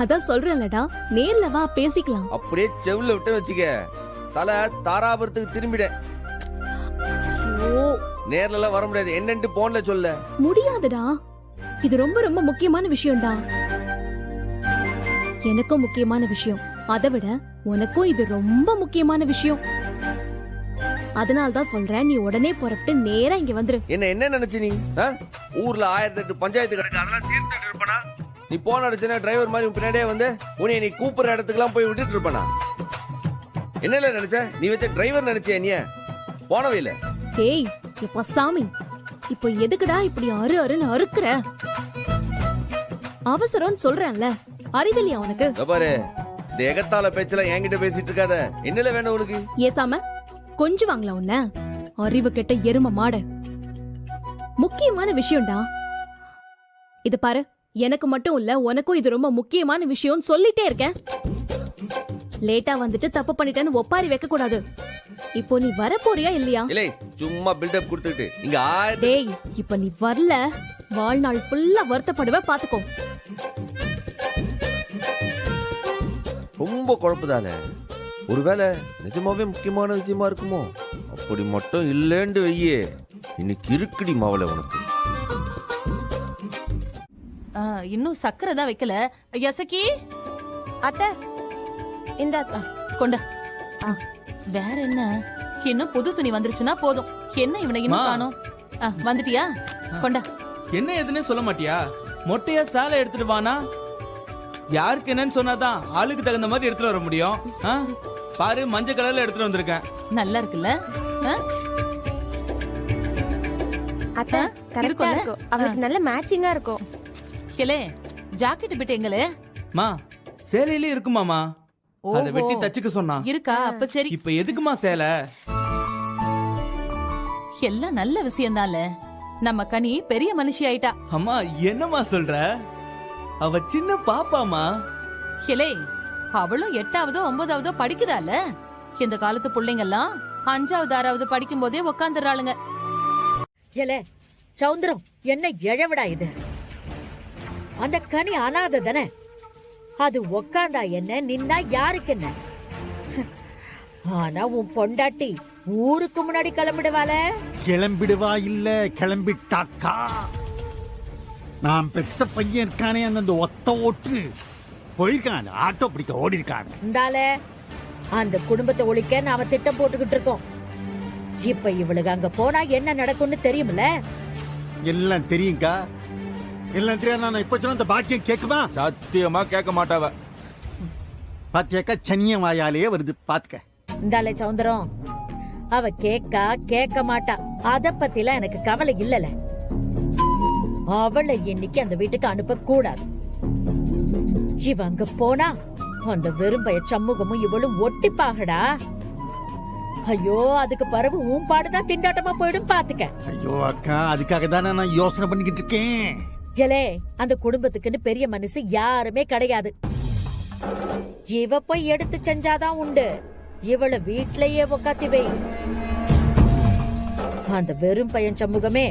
அதான் சொல்றேன்லடா, நேர்ல வா பேசிக்கலாம். அப்படியே செவுல விட்டு வச்சுக்க, தலை தாராபுரத்துக்கு திரும்பிட. நேர்ல எல்லாம் வர முடியாது. என்னன்ட்டு போன்ல சொல்ல முடியாதுடா. இது ரொம்ப ரொம்ப முக்கியமான விஷயம்டா. எனக்கும் முக்கியமான விஷயம். அதை விட உனக்கும் இது ரொம்ப முக்கியமான விஷயம். அதனால்தான் சொல்றேன், நீ உடனே புறப்பட்டு நேரா இங்க வந்துரு. என்ன நினைச்சு நீ? ஊர்ல 1008 பஞ்சாயத்து கிடக்கு, அதெல்லாம் தீர்த்துட்டு இருப்பனா? நீ போன் அடிச்சுனா டிரைவர் மாதிரி பின்னாடியே வந்து உன்னை நீ கூப்பிடுற இடத்துக்கு எல்லாம் போய் விட்டுட்டு இருப்பனா? என்னல நினைச்ச? நீ வச்ச டிரைவர் நினைச்சே? நீ போனவே இல்ல. ஏய் இப்ப சாமி, இப்போ எதுக்குடா இப்படி அருன்னு அறுக்குற? அவசரம் சொல்றேன்ல, அறிவில்லையா உனக்கு? பாரு, இந்த எகத்தால பேச்சல என்கிட்ட பேசிட்டு இருக்காத. என்னல வேணும் உனக்கு? ஏசாம கொஞ்சம் வாங்கலாம் உன்ன, அறிவு கெட்ட எரும மாட. முக்கியமான விஷயம்டா இது. பாரு, எனக்கு மட்டும் இல்ல உனக்கும் இது ரொம்ப முக்கியமான விஷயம் சொல்லிட்டே இருக்கேன். லேட்டா வந்துட்டு தப்பு பண்ணிட்டேன்னு ஒப்பாரி வைக்க கூடாது. இப்போ நீ வர போறியா இல்லையா? இல்லை சும்மா பில்டப் கொடுத்துட்டு இங்க டேய், இப்ப நீ வரல வாழ்நாள் ஃபுல்லா வருத்தப்படுவ, பாத்துக்கோ. ரொம்ப குழப்பதானே. ஒருவேளை நிஜமாவே முக்கியமான விஷயமா இருக்குமோ? அப்படி மட்டும் இல்லேன்னு வையே, இன்னைக்கு இருக்குடி மாவளை உனக்கு. இன்னும் சக்கரை தான் வைக்கல. யசக்கி அத்தை இந்த கொண்ட. வேற என்ன? இன்னும் புது துணி வந்துருச்சுன்னா போதும். என்ன இவனை இன்னும் காணோம்? வந்துட்டியா? கொண்டா. என்ன எதுன்னு சொல்ல மாட்டியா? மொட்டையா சேலை எடுத்துட்டு வானா? யாருக்கு என்னன்னு சொன்னாதான் ஆளுக்கு தகுந்த மாதிரி எடுத்துட்டு வர முடியும். பாரு, மஞ்சள் கலர்ல எடுத்துட்டு வந்திருக்கேன். நல்லா இருக்குல்ல? அத்தை கரெக்டா இருக்கும். அவளுக்கு நல்ல மேட்சிங்கா இருக்கும். கேளே, ஜாக்கெட் பிட் எங்களே? மா, சேலையிலே இருக்குமாமா. அத வெட்டி தச்சுக்க சொன்னா. இருக்கா? அப்ப சரி. இப்ப எதுக்குமா சேலை? எல்லாம் நல்ல விஷயம்தான்ல. நம்ம கனி பெரிய மனுஷி ஆயிட்டா. அம்மா, என்னம்மா சொல்ற? அவ சின்ன பாப்பாமா. கேளே, அவளும் 8வது 9வது படிக்கிறாள். இந்த காலத்து பிள்ளைங்க எல்லாம் 5வது 6வது படிக்கும் போதே உக்காந்துறாளுங்க. ஏலே சௌந்தரம், என்ன எழவிடா இது? அந்த கனி அனாதை தானே. அது உக்காந்தா என்ன, நின்னா யாருக்கு என்ன? ஆனா உன் பொண்டாட்டி ஊருக்கு முன்னாடி கிளம்பிடுவாள. கிளம்பிடுவா இல்ல, கிளம்பிட்டாக்கா. நான் பெத்த பையன் இருக்கானே, அந்த ஒத்த ஓட்டு போயிருக்கான், ஆட்டோ பிடிக்க ஓடி இருக்கான். இந்தால அந்த குடும்பத்தை ஒழிக்க நாம திட்டம் போட்டுக்கிட்டு இருக்கோம். இப்ப இவளுக்கு அங்க போனா என்ன நடக்கும்னு தெரியுமில்ல? எல்லாம் தெரியுங்கா, எல்லாம் தெரியும். நான் இப்ப சொன்ன அந்த பாக்கியம் கேக்குமா? சத்தியமா கேட்க மாட்டாவ. பாத்தியாக்கா, சனிய வாயாலேயே வருது பாத்துக்க. இந்தாலே சௌந்தரம், அவ கேட்க மாட்டா. அத பத்திலாம் எனக்கு கவலை இல்லல. அவளை இன்னைக்கு அந்த வீட்டுக்கு அனுப்ப கூடாது. இவ அங்க போனா அந்த வெறும்பய சமூகமும் இவளும் ஒட்டிப்பாகடா. ஐயோ, அதுக்கு பிறகு உன் பாடுதான் திண்டாட்டமா போயிடும் பாத்துக்க. ஐயோ அக்கா, அதுக்காக தானே நான் யோசனை பண்ணிக்கிட்டு இருக்கேன். ஏலே, அந்த குடும்பத்துக்குன்னு பெரிய மனசு யாருமே கிடையாது. இவ போய் எடுத்து செஞ்சாதான் உண்டு. இவள வீட்லயே உக்காத்தி வை. அந்த வெறும் பையன் சமூகமே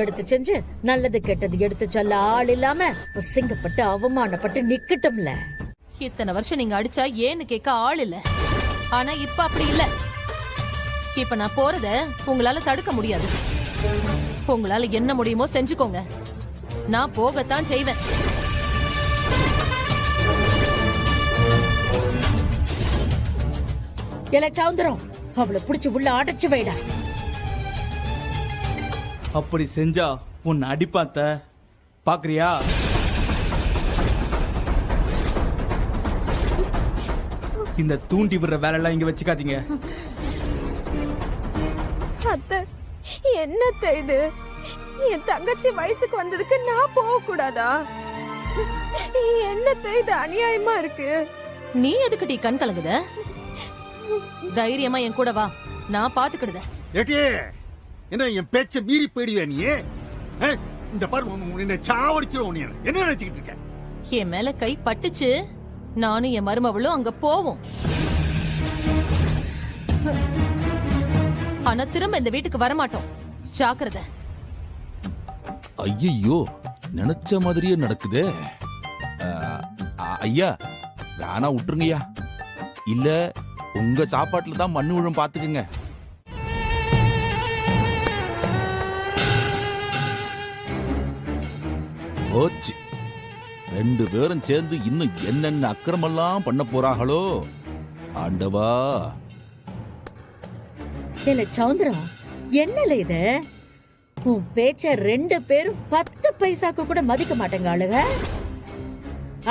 எடுத்து செஞ்சு நல்லது கெட்டது எடுத்து சொல்ல ஆள் இல்லாம சிங்கப்பட்டு அவமானப்பட்டு நிக்கட்டும்ல. இத்தனை வருஷம் நீங்க அடிச்சா ஏன்னு கேட்க ஆள் இல்ல. ஆனா இப்ப அப்படி இல்ல. இப்ப நான் போறத உங்களால தடுக்க முடியாது. உங்களால என்ன முடியுமோ செஞ்சுக்கோங்க. நான் போகத்தான் செய்வேன். ஏலே சௌந்தரம், அவளை புடிச்சு உள்ள அடைச்சு வைடா. அப்படி செஞ்சா உன்னை அடிப்பாத்த பாக்குறியா? இந்த தூண்டி விடுற வேலை எல்லாம் இங்க வச்சுக்காதீங்க. அத்தை, என்னத்த இது? என் தங்கச்சி வயசுக்கு வந்ததுக்கு நான் போக கூடாதா? என்னத்த இது அநியாயமா இருக்கு? நீ எதுக்கு கண் கலங்குத? தைரியமா என் கூட வா, நான் பாத்துக்கிடுத. ஏட்டியே, என்ன என் பேச்ச மீறி போயிடுவே நீ? இந்த பாரு, என்ன சாவடிச்சிரும். நீ என்ன நினைச்சுக்கிட்டு இருக்க? என் மேல கை பட்டுச்சு, நானும் என் மருமவளும் அங்க போவோம். ஆனா திரும்ப இந்த வீட்டுக்கு வரமாட்டோம். ஜாக்கிரதை. ஐயோ, நினைச்ச மாதிரியே நடக்குதே. ஐயா, வேணா விட்டுருங்கய்யா. இல்ல உங்க சாப்பாட்டுல தான் மண்ணு விழும், பாத்துக்குங்க. போச்சு, 2 பேரும் சேர்ந்து இன்னும் என்னென்ன அக்கிரமெல்லாம் பண்ண போறாங்களோ ஆண்டவா. ஏலே சௌந்தரம், என்னல இது? உன் பேச்ச 2 பேரும் 10 பைசாக்கு கூட மதிக்க மாட்டேங்க ஆளுக.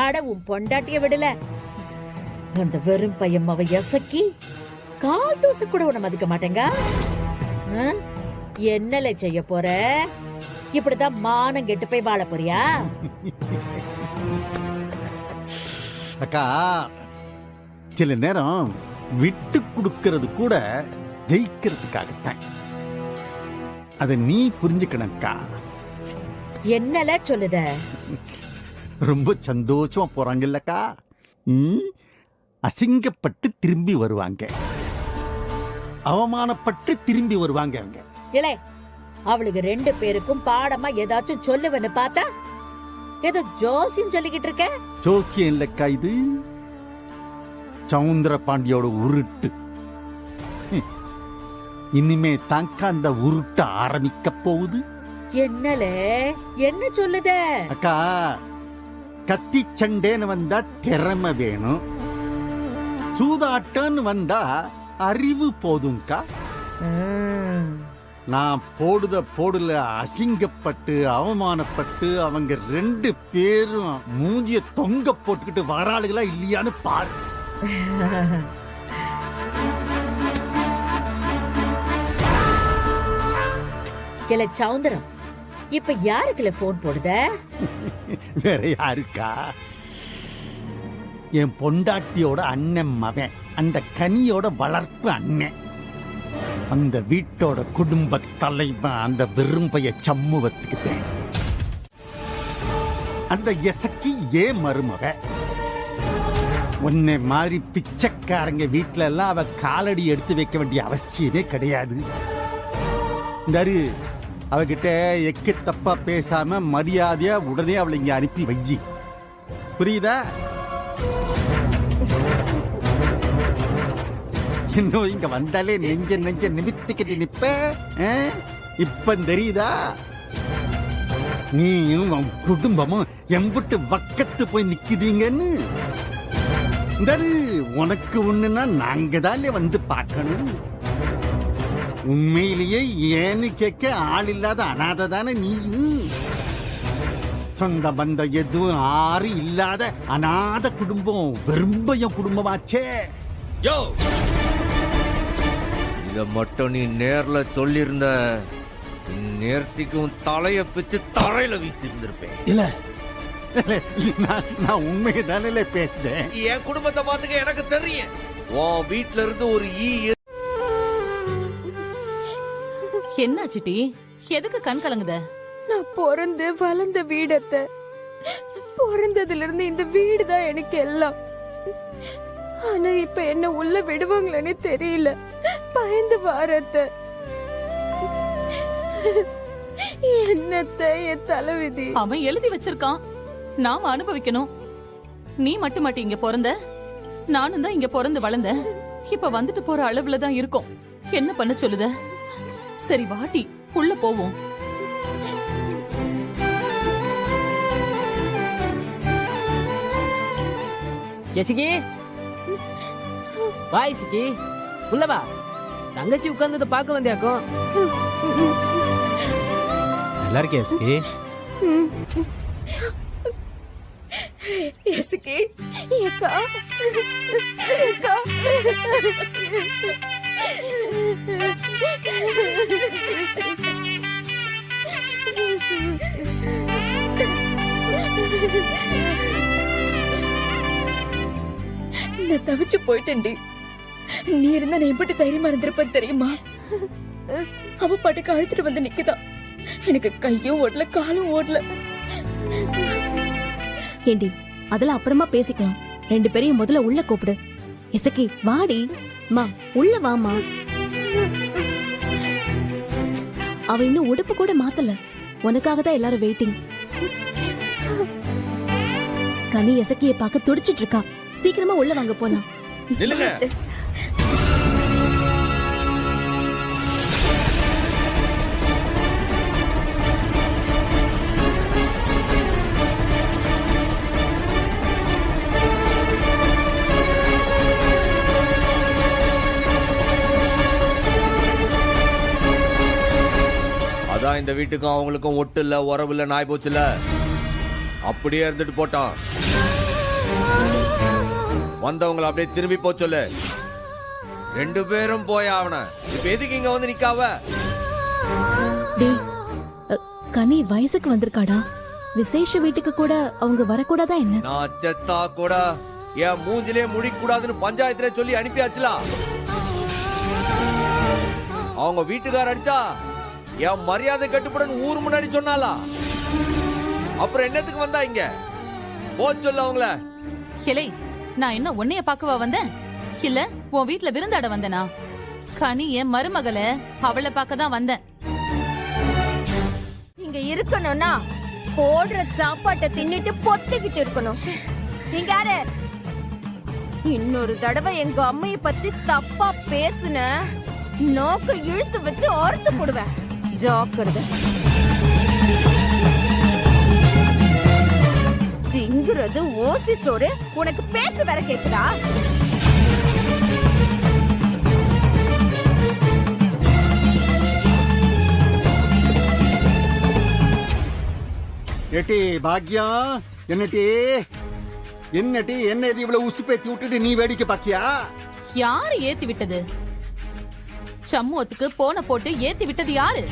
ஆட உன் பொண்டாட்டிய விடல. அந்த வெறும் பையன் அவ எசக்கி கால் தூசு கூட உன்னை மதிக்க மாட்டேங்க. என்னல செய்ய போற? இப்படிதான் மானம் கெட்டு போய் வாழ போறியா? அக்கா, சில நேரம் விட்டு கொடுக்கிறது கூட ஜெயிக்கிறதுக்காகத்தான். அத நீ புரிஞ்சுக்கணும்க்கா. என்னல சொல்லுத? ரொம்ப சந்தோஷமா போறாங்கல்லக்கா. அசிங்கப்பட்டு திரும்பி வருவாங்க, அவமானப்பட்டு திரும்பி வருவாங்க அவங்க. இலே, அவளுக்கு 2 பேருக்கும் பாடமா ஏதாச்சும் சொல்லுவேன்னு பார்த்தா ஏதோ ஜோசியம் சொல்லிக்கிட்டு இருக்க. ஜோசியம் இல்லக்கா, இது சவுந்தர பாண்டியோட உருட்டு. இனிமே தாங்க அந்த உருட்டு ஆரம்பிக்க போகுது. என்னலே, என்ன சொல்லுத? அக்கா, கத்தி சண்டேன்னு வந்தா திறமை வேணும், சூதாட்டம்னு வந்தா அறிவு போதும்க்கா. நான் போடுல அசிங்கப்பட்டு அவமானப்பட்டு அவங்க 2 பேரும் மூஞ்சிய தொங்க போட்டுக்கிட்டு வராளுகளா இல்லையான்னு பாரு. இல்ல சவுந்தரம், இப்ப யாருக்குல போன் போடுத? வேற யாருக்கா? என் பொண்டாட்டியோட அண்ணன் மகன், அந்த கனியோட வளர்ப்பு அண்ணன், அந்த வீட்டோட குடும்ப தலைவன், அந்த விரும்பைய சம்முவத்துக்கிட்டேன். அந்த எசக்கி ஏன் மருமக. உன்னை மாதிரி பிச்சைக்காரங்க வீட்டுல எல்லாம் அவ காலடி எடுத்து வைக்க வேண்டிய அவசியமே கிடையாது. இந்த அவகிட்ட எக்கு தப்பா பேசாம மரியாதையா உடனே அவளை இங்க அனுப்பி வையி, புரியுதா? இன்னும் இங்க வந்தாலே நெஞ்ச நிமித்திக்கிட்டு நிப்ப. இப்ப தெரியுதா? நீயும் உன் குடும்பமும் எம்புட்டு வக்கத்து போய் நிக்குதீங்கன்னு. உனக்கு ஒண்ணுன்னா நாங்க தானே வந்து பார்க்கணும். உண்மையிலேயே ஏன்னு கேட்க ஆள் இல்லாத அனாதை தானே நீயும். சொந்த பந்தம் எதுவும் ஆறு இல்லாத அநாத குடும்பம், வெறும்பையும் குடும்பமாச்சே. யோ, இத மட்டும் நீ நேர்ல சொல்லியிருந்த நேர்த்திக்கும் தலைய பிச்சு தரையில வீசி இருந்திருப்பேன். இல்ல, நான் உண்மையை தானே பேசுறேன். என் குடும்பத்தை பாத்துக்க எனக்கு தெரியும். உன் வீட்டுல இருந்து ஒரு என்ன சிட்டி, எதுக்கு கண் கலங்குத? நான் பிறந்து வளர்ந்த வீடத்த, பிறந்ததுல இருந்து இந்த வீடுதான் எனக்கு எல்லாம். ஆனா இப்ப என்ன உள்ள விடுவாங்களேன்னு தெரியல, பயந்து வாரத்த. என்னத்த என் தலைவிதி. அவன் எழுதி வச்சிருக்கான், நாம அனுபவிக்கணும். நீ மட்டும் மாட்டி இங்க பிறந்த, நானும் தான் இங்க பிறந்து வளர்ந்த. இப்ப வந்துட்டு போற அளவுலதான் இருக்கும். என்ன பண்ண சொல்லுத? சரி வாட்டி, உள்ள போவோம். எசிகி, வா இசிகி, உள்ள வா. தங்கச்சி உட்கார்ந்தத பார்க்க வந்தியாக்கும். நல்லா இருக்கே எஸ்கி. எசுகி, ஏக்கா, ஏக்கா. நான் தவிச்சு போயிட்டேன்டி. நீ இருந்தா நான் எப்படி தைரியமா இருந்திருப்பேன் தெரியுமா? அவ பாட்டுக்கு அழுத்துட்டு வந்து நிக்குதா. எனக்கு கையும் ஓடல, காலும் ஓடல. ஏண்டி, அதெல்லாம் அப்புறமா பேசிக்கலாம். 2 பேரையும் முதல்ல உள்ள கூப்பிடு. இசக்கி வாடி. மா உள்ள வாமா. அவ இன்னும் உடுப்பு கூட மாத்தல. உனக்காக தான் எல்லாரும் வெயிட்டிங். கனி இசக்கியை பார்க்க துடிச்சிட்டு இருக்கா. சீக்கிரமா உள்ள வாங்க போலாம். நில்லுங்க. அதான் இந்த வீட்டுக்கும் அவங்களுக்கும் ஒட்டு இல்ல, உறவு இல்ல, நாய் போச்சு இல்ல. அப்படியே இருந்துட்டு போட்டான். வந்தவங்களை அப்படியே திரும்பி போ சொல்லு. 2 பேரும் போய் ஆவன. இப்ப எதுக்கு இங்க வந்து நிக்காவ? கனி வயசுக்கு வந்திருக்காடா. விசேஷ வீட்டுக்கு கூட அவங்க வரக்கூடாதா என்ன? நான் செத்தா கூட என் மூஞ்சிலே முடிக்கூடாதுன்னு பஞ்சாயத்துல சொல்லி அனுப்பியாச்சுல. அவங்க வீட்டுக்கார அடிச்சா என் மரியாதை கட்டுப்படும் ஊர் முன்னாடி சொன்னாலா? அப்புறம் என்னத்துக்கு வந்தா இங்க? போ சொல்லு அவங்கள. கிளை, நான் என்ன உன்னைய பார்க்கவா வந்தேன்? இல்ல உன் வீட்ல விருந்தாட வந்தேனா? கனி என் மருமகளை அவளை பார்க்க தான் வந்தேன். இங்க இருக்கணும்னா போடுற சாப்பாட்டை தின்னுட்டு பொத்திக்கிட்டு இருக்கணும். நீங்க யாரு? இன்னொரு தடவை எங்க அம்மைய பத்தி தப்பா பேசுன நோக்க இழுத்து வச்சு அறுத்து போடுவேன். ஜாக்கிரதை. திங்குறது ஓசி சோறு, உனக்கு பேச்சு வேற கேக்குதா? ஏட்டி பாக்யா, என்னட்டி என்னட்டி என்ன இது இவ்வளவு உசுப்பேத்தி விட்டுட்டு நீ வேடிக்கை பாக்கியா? யாரு ஏத்தி விட்டது? சமூகத்துக்கு போன போட்டு ஏத்தி விட்டது யாரு?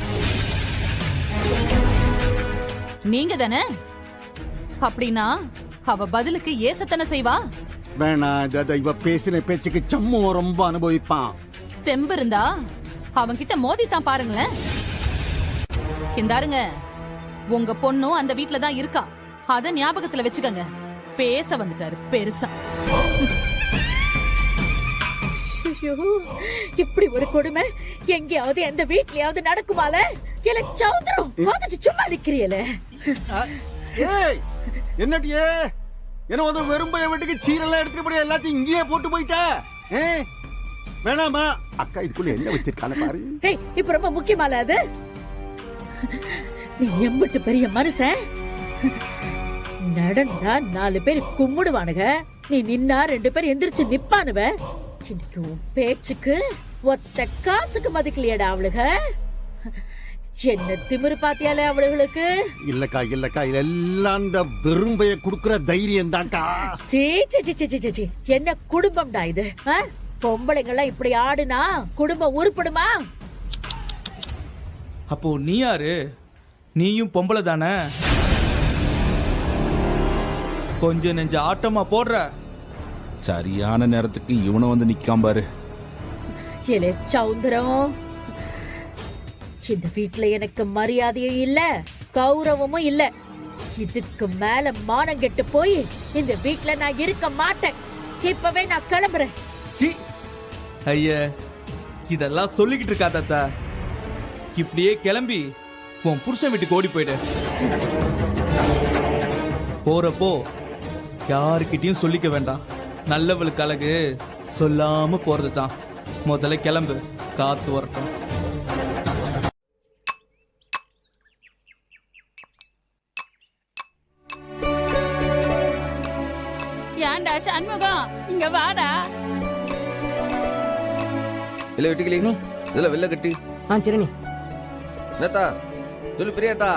நீங்க தானே? அப்படின்னா அவ பதிலுக்கு ஏசத்தனை செய்வா? வேணா, இவ பேசின பேச்சுக்கு சம்மு ரொம்ப அனுபவிப்பான். தெம்பு இருந்தா அவன்கிட்ட மோதித்தான் பாருங்களேன். இந்தாருங்க, உங்க பொண்ணும் அந்த வீட்ல தான் இருக்கா. அத ஞாபகத்துல வச்சுக்கங்க. பேச வந்துட்டாரு பெருசா. ஐயோ, இப்படி ஒரு கொடுமை எங்கேயாவது எந்த வீட்லயாவது நடக்குமால? இல்ல சௌந்தரம் பார்த்துட்டு சும்மா நிக்கிறீல? ஏய், என்னட்டியே என்ன வந்து வெறும்பைய வீட்டுக்கு சீரெல்லாம் எடுத்துட்டு எல்லாத்தையும் இங்கேயே போட்டு போயிட்ட? வேணாமா அக்கா, இதுக்குள்ள என்ன வச்சிருக்கான பாரு. இப்ப ரொம்ப முக்கியமால அது? நீ எம்பிட்டு பெரிய மனுஷன், நடந்தா 4 பேர் கும்பிடுவானுங்க, நீ நின்னா 2 பேர் எந்திரிச்சு நிப்பானுவ. இன்னைக்கு உன் பேச்சுக்கு ஒத்த காசுக்கு மதிக்கலையடா அவளுக. என்ன திமிரு பாத்தியாலே அவளுகளுக்கு? இல்லக்கா இல்லக்கா, இதெல்லாம் அந்த வெறும்பைய குடுக்குற தைரியம் தான்க்கா. சீ சீ சீ சீ சீ, என்ன குடும்பம்டா இது? பொம்பளைங்கெல்லாம் இப்படி ஆடுனா குடும்பம் உருப்படுமா? அப்போ நீ யாரு? நீயும் பொம்பளை தானே? கொஞ்சம் நெஞ்ச ஆட்டமா போடுற. சரியான நேரத்துக்கு இவனை வந்து நிக்காம பாரு. ஏலே சௌந்தரம், இந்த வீட்டுல எனக்கு மரியாதையும் இல்ல, கௌரவமும் இல்ல. இதுக்கு மேல மானம் கெட்டு போய் இந்த வீட்டுல நான் இருக்க மாட்டேன். இப்பவே நான் கிளம்புறேன். ஐய, இதெல்லாம் சொல்லிக்கிட்டு இருக்கா தாத்தா. இப்படியே கிளம்பி உன் புருஷன் வீட்டுக்கு ஓடி போயிடு. போறப்போ யாருக்கிட்டையும் சொல்லிக்க வேண்டாம். நல்லவளுக்கு அழகு சொல்லாம போறது தான். முதல்ல கிளம்பு, காத்து வரட்டும். ஏன்டா சண்முகம், இங்க வாடா. இல்ல வெட்டிக்கலி, இதுல வெள்ள கட்டி. சரி. என்னத்தா சொல்லு பிரியாத்தா,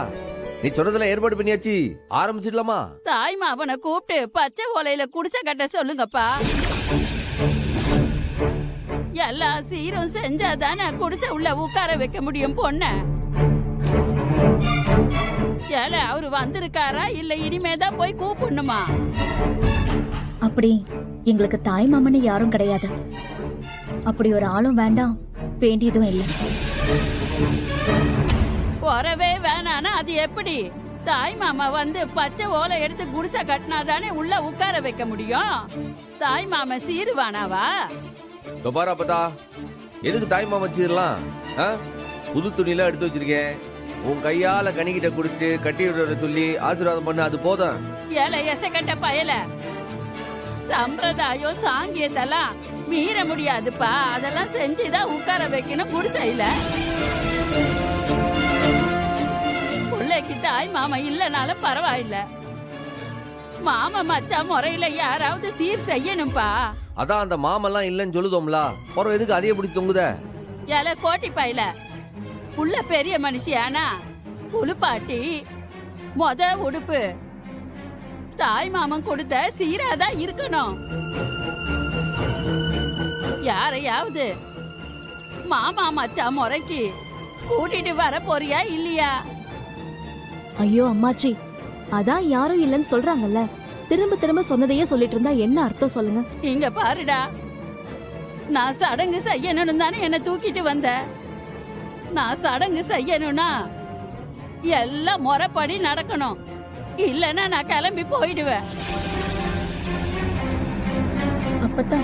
நீ சொன்னதெல்லாம் ஏற்பாடு பண்ணியாச்சு, ஆரம்பிச்சிடலாமா? தாய் மாவனை கூப்பிட்டு பச்சை ஓலையில குடிசை கட்ட சொல்லுங்கப்பா. எல்லா சீரும் செஞ்சாதானே குடிசை உள்ள உட்கார வைக்க முடியும் பொண்ண. ஏல அவரு வந்திருக்காரா இல்ல இனிமேதான் போய் கூப்பிடணுமா? அப்படி எங்களுக்கு தாய் மாமன்னு யாரும் கிடையாது. அப்படி ஒரு ஆளும் வேண்டாம், வேண்டியதும் இல்லை. வரவே வேணானா அது எப்படி? தாய் மாமா வந்து பச்சை ஓலை எடுத்து குடிசை கட்டினாதானே உள்ள உட்கார வைக்க முடியும். தாய் மாமா சீருவானாவா? பாராப்பதா, எதுக்கு தாய் மாமா சீரலாம்? புது துணியெல்லாம் எடுத்து வச்சிருக்கேன், உன் கையால கனிகிட்ட கொடுத்து கட்டி விடுற சொல்லி ஆசீர்வாதம் பண்ண, அது போதும். ஏல எசக்கட்ட பயல, சம்பிரதாயம் சாங்கியத்தெல்லாம் மீற முடியாதுப்பா. அதெல்லாம் செஞ்சுதான் உட்கார வைக்கணும் குடிசையில. பிள்ளைக்கு தாய் மாமா இல்லனாலும் பரவாயில்ல, மாமா மச்சா முறையில யாராவது சீர் செய்யணும்பா. அதான் அந்த மாமெல்லாம் இல்லன்னு சொல்லுதோம்ல, அப்புறம் எதுக்கு அதையே பிடிச்சி தொங்குத? ஏல கோட்டி பையில, புள்ள பெரிய மனுஷியானா புழுப்பாட்டி மொத உடுப்பு தாய் மாமன் கொடுத்த சீராதான் இருக்கணும். யாரையாவது மாமா மச்சா முறைக்கு கூட்டிட்டு வர போறியா இல்லையா? ஐயோ அம்மாச்சி, அதான் யாரும் இல்லைன்னு சொல்றாங்கல்ல, திரும்ப திரும்ப சொன்னதையே சொல்லிட்டு இருந்தா என்ன அர்த்தம் சொல்லுங்க? இங்க பாருடா, நான் சடங்கு செய்யணும் தானே என்ன தூக்கிட்டு வந்த. நான் சடங்கு செய்யணும்னா எல்லாம் முறைப்படி நடக்கணும், இல்லன்னா நான் கிளம்பி போயிடுவேன். அப்பத்தா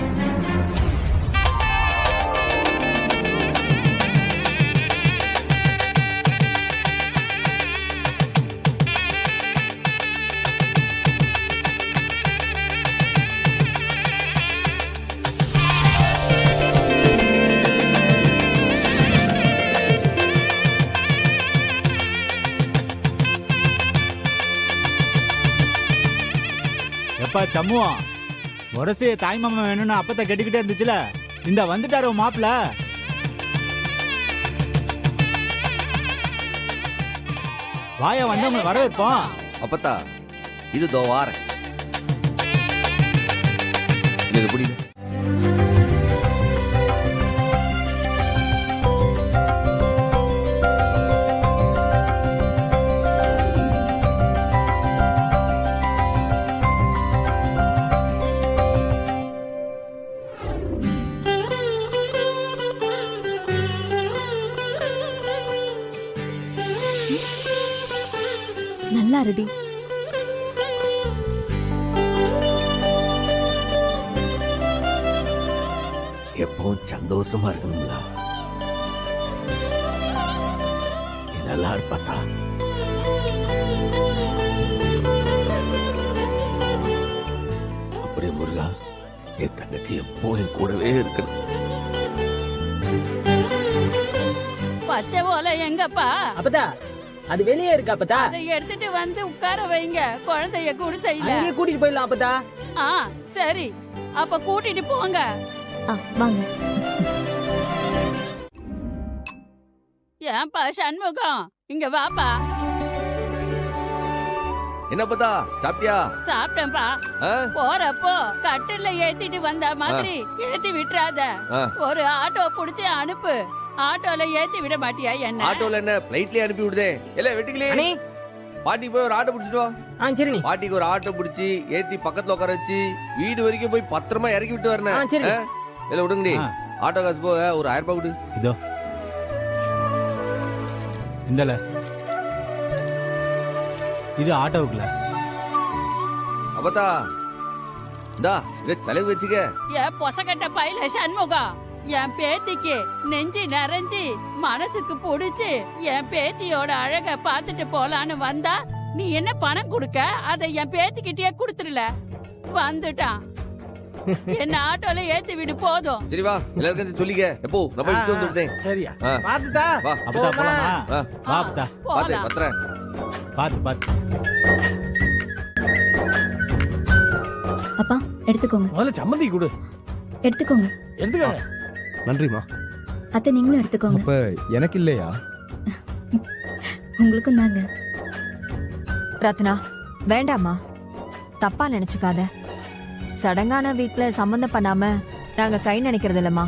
எப்பா சம்முவா உரசு தாய் மாமா வேணும்னு அப்பத்த கெட்டுக்கிட்டே இருந்துச்சுல, இந்த வந்துட்டாரு உன் மாப்பிள. வாயா வந்தவங்க வர வைப்போம். அப்பத்தா இது தோ வாரேன். இது பிடிக்கும். நல்லா ரெடி. எப்பவும் சந்தோஷமா இருக்கணும்ல. நீ நல்லா இருப்பாத்தா. அப்படியே முருகா, என் தங்கச்சி எப்பவும் என் கூடவே இருக்கணும். பச்சை ஓலை எங்கப்பா? அப்பதா அது வெளியே இருக்கா அப்பதா? அதை எடுத்துட்டு வந்து உட்கார வைங்க. குழந்தைய குடிசையில அங்கேயே கூட்டிட்டு போயிடலாம் அப்பதா. ஆ சரி, அப்ப கூட்டிட்டு போங்க. வாங்க. ஏன்பா சண்முகம், இங்க வாப்பா. என்ன பத்தா, சாப்பிட்டியா? சாப்பிட்டேன்பா. ஆ? போறப்போ கட்டில ஏத்திட்டு வந்த மாதிரி ஏத்தி விட்டுறாத. ஆ. ஒரு ஆட்டோ புடிச்சு அனுப்பு. ஆட்டோல ஏத்தி விட மாட்டியா என்ன? ஆட்டோல என்ன பிளைட்லயே அனுப்பி விடுதே. இல்ல வெட்டிக்கலி, பாட்டிக்கு போய் ஒரு ஆட்டோ பிடிச்சிட்டு வா. சரி. பாட்டிக்கு ஒரு ஆட்டோ பிடிச்சி ஏத்தி பக்கத்துல உட்கார வச்சு வீடு வரைக்கும் போய் பத்திரமா இறக்கி விட்டு வரணும். இல்ல விடுங்கடி, ஆட்டோ காசு போக ஒரு 1000 ரூபாய் கொடு. இதோ இந்தல, இது ஆட்டோவுக்குல. அப்பத்தா இந்தா இத செலவு வச்சுக்க. என் பொசகட்ட பையில சண்முகம், என் பேத்திக்கு நெஞ்சு நிறைஞ்சி மனசுக்கு புடிச்சு என் பேத்தியோட அழக பாத்துட்டு போலான்னு வந்தா நீ என்ன பணம் கொடுக்க, அதை என் பேத்திக்கிட்டே கொடுத்துருல. வந்துட்டான். என்ன ஆட்டோல ஏத்தி விடு போதும். சரி வா, எல்லாருக்கும் சொல்லிக்க. எப்போ நான் போய் விட்டு வந்துட்டேன். சரியா? ஆ. பாத்துதா? வா அப்பதா போலாமா? ஆ. வா அப்பதா. பாத்து போலாம். பத்திரம். பாத்து. அப்பா எடுத்துக்கோங்க. முதல்ல சம்மந்தி கொடு. எடுத்துக்கோங்க. எடுத்துக்க. நன்றிமா. அத்தை நீங்களும் எடுத்துக்கோங்க. அப்ப எனக்கு இல்லையா? உங்களுக்கும் தாங்க. ரத்னா வேண்டாமா, தப்பா நினைச்சுக்காத. சடங்கான வீட்ல சம்பந்தம் பண்ணாம நாங்க கை நினைக்கிறது இல்லம்மா.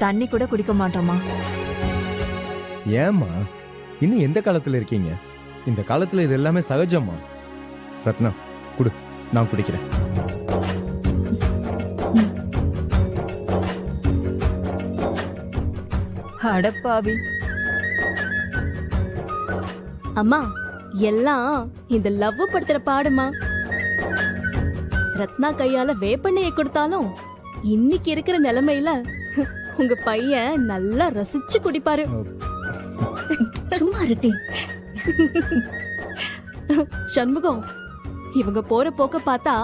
தண்ணி கூட குடிக்க மாட்டோமா. ஏம்மா இன்னும் எந்த காலத்துல இருக்கீங்க? இந்த காலத்துல இது எல்லாமே சகஜமா? ரத்னா குடு, நான் குடிக்கிறேன். அடப்பாவி. அம்மா எல்லாம் இந்த லவ் படுத்துற பாடுமா. ரத்னா கையால வேப்பெண்ணையை கொடுத்தாலும் இன்னைக்கு இருக்கிற நிலைமையில உங்க பையன் நல்லா ரசிச்சு குடிப்பாரு. சும்மா இருட்டி. சண்முகம், இவங்க போற போக்க பார்த்தா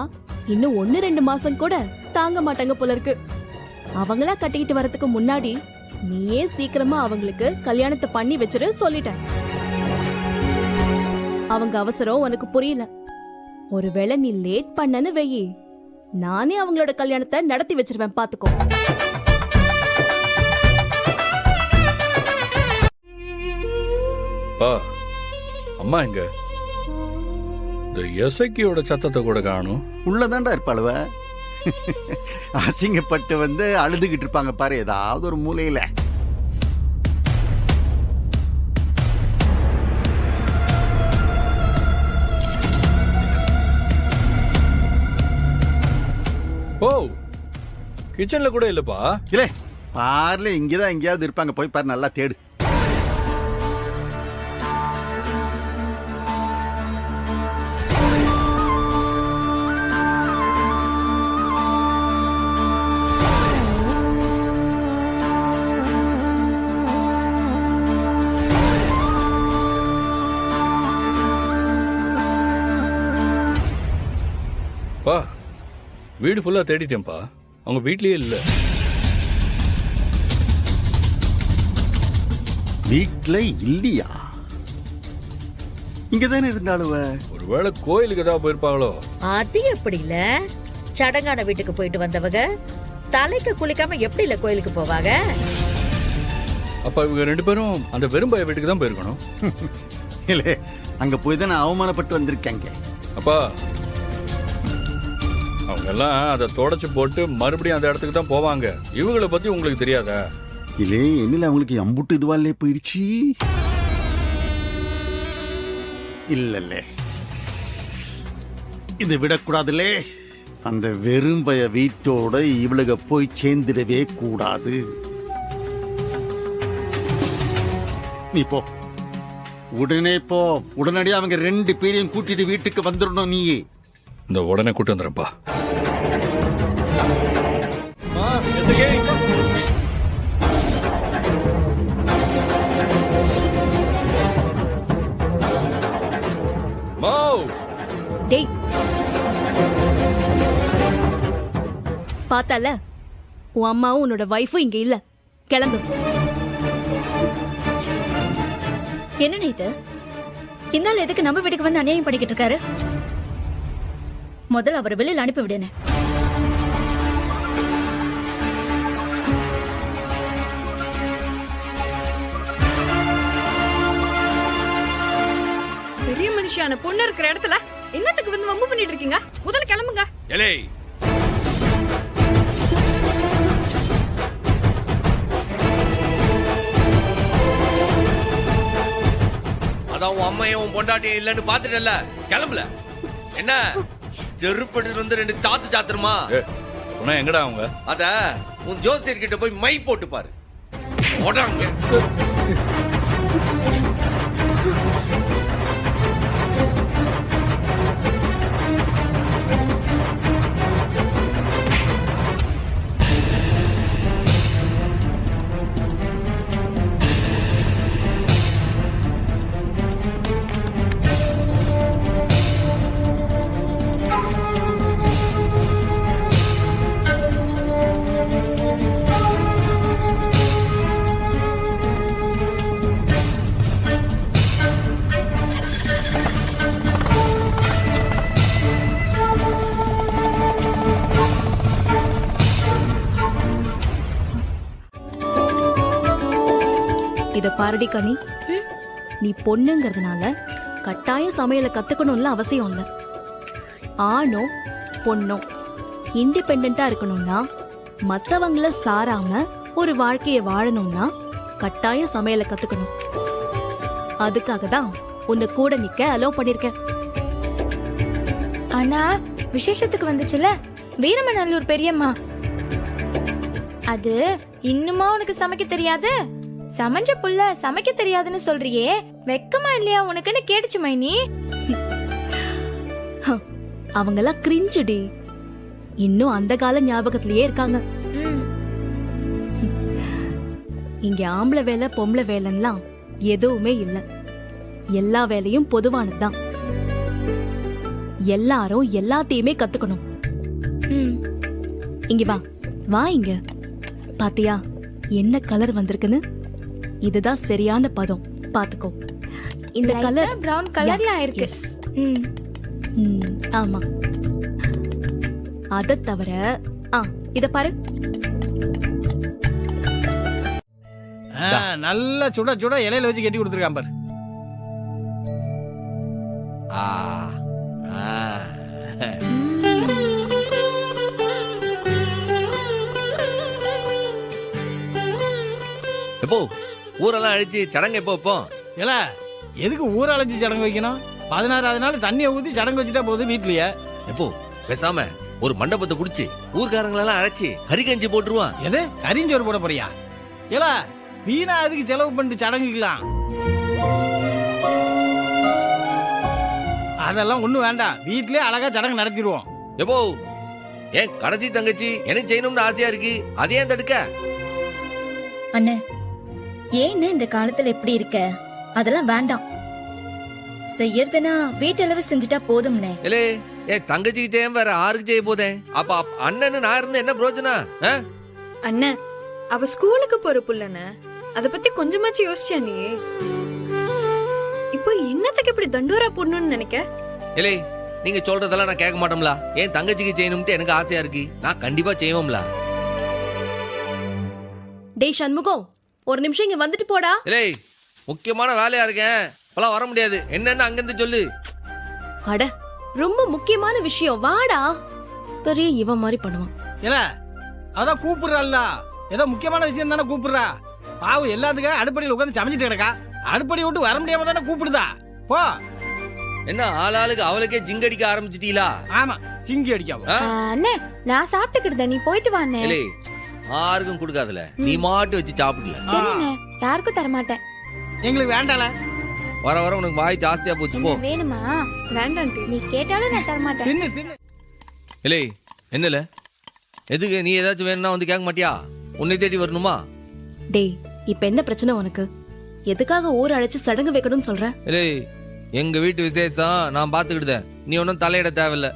இன்னும் 1-2 மாசம் கூட தாங்க மாட்டாங்க போல இருக்கு. அவங்களா கட்டிக்கிட்டு வரதுக்கு முன்னாடி நீயே சீக்கிரமா அவங்களுக்கு கல்யாணத்தை பண்ணி வச்சிரு சொல்லிட்டேன். அவங்க அவசரம் உனக்கு புரியல. ஒருவேளை நீ லேட் பண்ணனு வெயி, நானே அவங்களோட கல்யாணத்தை நடத்தி வச்சிருவேன் பாத்துக்கோ. பா, அம்மா எங்க? இந்த எசக்கியோட சத்தத்தை கூட காணும். உள்ளதாண்டா இருப்பாளுவ. அசிங்கப்பட்டு வந்து அழுதுகிட்டு இருப்பாங்க பாரு, ஏதாவது ஒரு மூலையில. ஓ, கிச்சன்ல கூட இல்லப்பா. இல்ல பார்ல இங்கதான் எங்கேயாவது இருப்பாங்க, போய் பாரு, நல்லா தேடு. வீடு ஃபுல்லா தேடிட்டேன்ப்பா, அவங்க வீட்லயே இல்ல. வீட்ல இல்லையா? இங்கதானே இருந்தாளுவ. ஒருவேளை கோயிலுக்கு ஏதாவது போயிருப்பாங்களோ? அது எப்படி இல்ல, சடங்கான வீட்டுக்கு போயிட்டு வந்தவங்க தலைக்கு குளிக்காம எப்படி இல்ல கோயிலுக்கு போவாங்க? அப்ப இவங்க 2 பேரும் அந்த வெறும்பாய வீட்டுக்கு தான் போயிருக்கணும். இல்ல, அங்க போய் தான் அவமானப்பட்டு வந்திருக்காங்க. அப்பா, அவங்க எல்லாம் அதை தொடச்சு போட்டு மறுபடியும் அந்த இடத்துக்கு தான் போவாங்க. இவங்கள பத்தி உங்களுக்கு தெரியாதா? இல்லே, என்னல அவங்களுக்கு அம்புட்டு இதுவாலே போயிருச்சு. இல்லல்ல, இதை விடக்கூடாதுல்லே. அந்த வெறும்பய வீட்டோட இவளுக போய் சேர்ந்துடவே கூடாது. நீ போ, உடனே போ. உடனடியா அவங்க 2 பேரையும் கூட்டிட்டு வீட்டுக்கு வந்துடணும். நீ இந்த உடனே கூட்டு வந்துடுறப்பா. டேய், பார்த்தல, உன் அம்மாவும் உன்னோட வைஃபும் இங்க இல்ல. கிளம்பு. என்ன இது? இந்த ஆள் எதுக்கு நம்ம வீட்டுக்கு வந்து அநியாயம் பண்ணிக்கிட்டு இருக்காரு? முதல்ல அவரை வெளியில அனுப்பி விடுனே. பெரிய மனுஷியான பொண்ணு இருக்கிற இடத்துல என்னத்துக்கு வந்து வம்பு பண்ணிட்டு இருக்கீங்க? முதல்ல கிளம்புங்க. எலே, அதான் உன் அம்மையும் உன் பொண்டாட்டியும் இல்லன்னு பாத்துட்டல, கிளம்பல. என்ன செருப்பட்டு வந்து 2 சாத்துருமா? எங்கடா அவங்க? அத உன் ஜோசியர் கிட்ட போய் மை போட்டு பாரு. ஓடாங்க. இத பாரடி கனி, நீ பொண்ணுங்கிறதுனால கட்டாய சமையல கத்துக்கணும்ல அவசியம் இல்ல. ஆணோ பொண்ணோ இண்டிபெண்டா இருக்கணும்னா, மத்தவங்கள சாராம ஒரு வாழ்க்கைய வாழணும்னா கட்டாய சமையல கத்துக்கணும். அதுக்காக தான் உன்னை கூட நிக்க அலோவ் பண்ணிருக்கேன். ஆனா விசேஷத்துக்கு வந்துச்சுல வீரமநல்லூர் பெரியம்மா, அது இன்னுமா உனக்கு சமைக்க தெரியாது? சமைஞ்ச புள்ள சமைக்க தெரியாதுன்னு சொல்றியே, வெக்கமா இல்லையா உனக்குன்னு கேட்டுச்சு மைனி. அவங்கெல்லாம் கிரிஞ்சுடி, இன்னும் அந்த கால ஞாபகத்திலேயே இருக்காங்க. இங்க ஆம்பளை வேலை பொம்பளை வேலைலாம் எதுவுமே இல்ல. எல்லா வேலையும் பொதுவானதுதான். எல்லாரும் எல்லாத்தையுமே கத்துக்கணும். இங்க வா வா, இங்க பாத்தியா என்ன கலர் வந்திருக்குன்னு? இதுதான் சரியான பதம், பாத்துக்கோ. இந்த கலர் பிரவுன் கலர்ல இருக்கு. ஆமா, அத தவிர இத பாரு. நல்ல சுட சுட இலையில வச்சு கட்டி கொடுத்துருக்கான் பாரு. எப்போ ஊரெல்லாம் அழிச்சு சடங்கு எப்போ வைப்போம்? இல்ல, எதுக்கு ஊரை அழைச்சி சடங்கு வைக்கணும்? 16வது நாள் தண்ணியை ஊத்தி சடங்கு வச்சுட்டா போகுது வீட்லயே. எப்போ பேசாம ஒரு மண்டபத்தை குடிச்சு ஊர்காரங்களெல்லாம் அழைச்சி கறிகஞ்சி போட்டுருவான். எது கரிஞ்சோறு போட போறியா? இல்ல, வீணா அதுக்கு செலவு பண்ணிட்டு சடங்குக்கலாம். அதெல்லாம் ஒண்ணும் வேண்டாம், வீட்லயே அழகா சடங்கு நடத்திடுவோம். எப்போ ஏன் கடைசி தங்கச்சி எனக்கு செய்யணும்னு ஆசையா இருக்கு, அதே தடுக்க? அண்ணே, ஏன்னு இந்த காலத்துல எப்படி இருக்க? அதெல்லாம் வேண்டாம். செய்யறதுனா வீட்டளவு செஞ்சுட்டா போதும்னே. இல்லே, தங்கச்சிக்கு செய்ய வேற ஆருக்கு செய்ய போதேன்? அப்ப அண்ணன்னு நான் இருந்து என்ன பிரயோஜனம்? அண்ணன் அவ ஸ்கூலுக்கு போற புள்ளன அத பத்தி கொஞ்சமாச்சு யோசிச்சியா நீ? இப்போ என்னத்துக்கு இப்படி தண்டோரா போடணும்னு நினைக்க? இல்லை, நீங்க சொல்றதெல்லாம் நான் கேட்க மாட்டோம்ல. ஏன் தங்கச்சிக்கு செய்யணும்ட்டு எனக்கு ஆசையா இருக்கு. நான் கண்டிப்பா செய்வோம்ல. டேய் சண்முகம், ஒரு நிமிஷம் இங்க வந்துட்டு போடா. இல்லை, முக்கியமான வேலையா இருக்கேன், இப்பெல்லாம் வர முடியாது. என்னன்னு அங்கிருந்து சொல்லு. அட, ரொம்ப முக்கியமான விஷயம், வாடா. பெரிய இவன் மாதிரி பண்ணுவான். இல்ல அதான் கூப்பிடுறாள்ல, ஏதோ முக்கியமான விஷயம் தானே கூப்பிடுறா. பாவம் எல்லாத்துக்கும் அடுப்படியில் உட்காந்து சமைச்சிட்டு கிடக்கா. அடுப்படி விட்டு வர முடியாம தானே கூப்பிடுதா. போ. என்ன ஆளாளுக்கு அவளுக்கே ஜிங்கடிக்க ஆரம்பிச்சிட்டீங்களா? ஆமா, சிங்கி அடிக்காம. அண்ணே நான் சாப்பிட்டுக்கிட்டேன், நீ போயிட்டு வா அண்ணே. இல்லை, யாருக்கும் கொடுக்காதல, நீ மாட்டு வச்சு சாப்பிடல. சரிண்ணே, யாருக்கும் தர மாட்டேன். எங்களுக்கு வேண்டால. வர வர உனக்கு வாய் ஜாஸ்தியா போச்சு. போ. வேணுமா? வேண்டாம், நீ கேட்டாலும் நான் தர மாட்டேன். தின்னு தின்னு. இல்லை, என்னல எதுக்கு நீ ஏதாச்சும் வேணும்னா வந்து கேட்க மாட்டியா? உன்னை தேடி வரணுமா? டேய், இப்ப என்ன பிரச்சனை உனக்கு? எதுக்காக ஊர் அழைச்சு சடங்கு வைக்கணும்னு சொல்ற? இல்லை, எங்க வீட்டு விசேஷம் நான் பாத்துக்கிட்டேன். நீ ஒன்னும் தலையிட தேவையில்ல.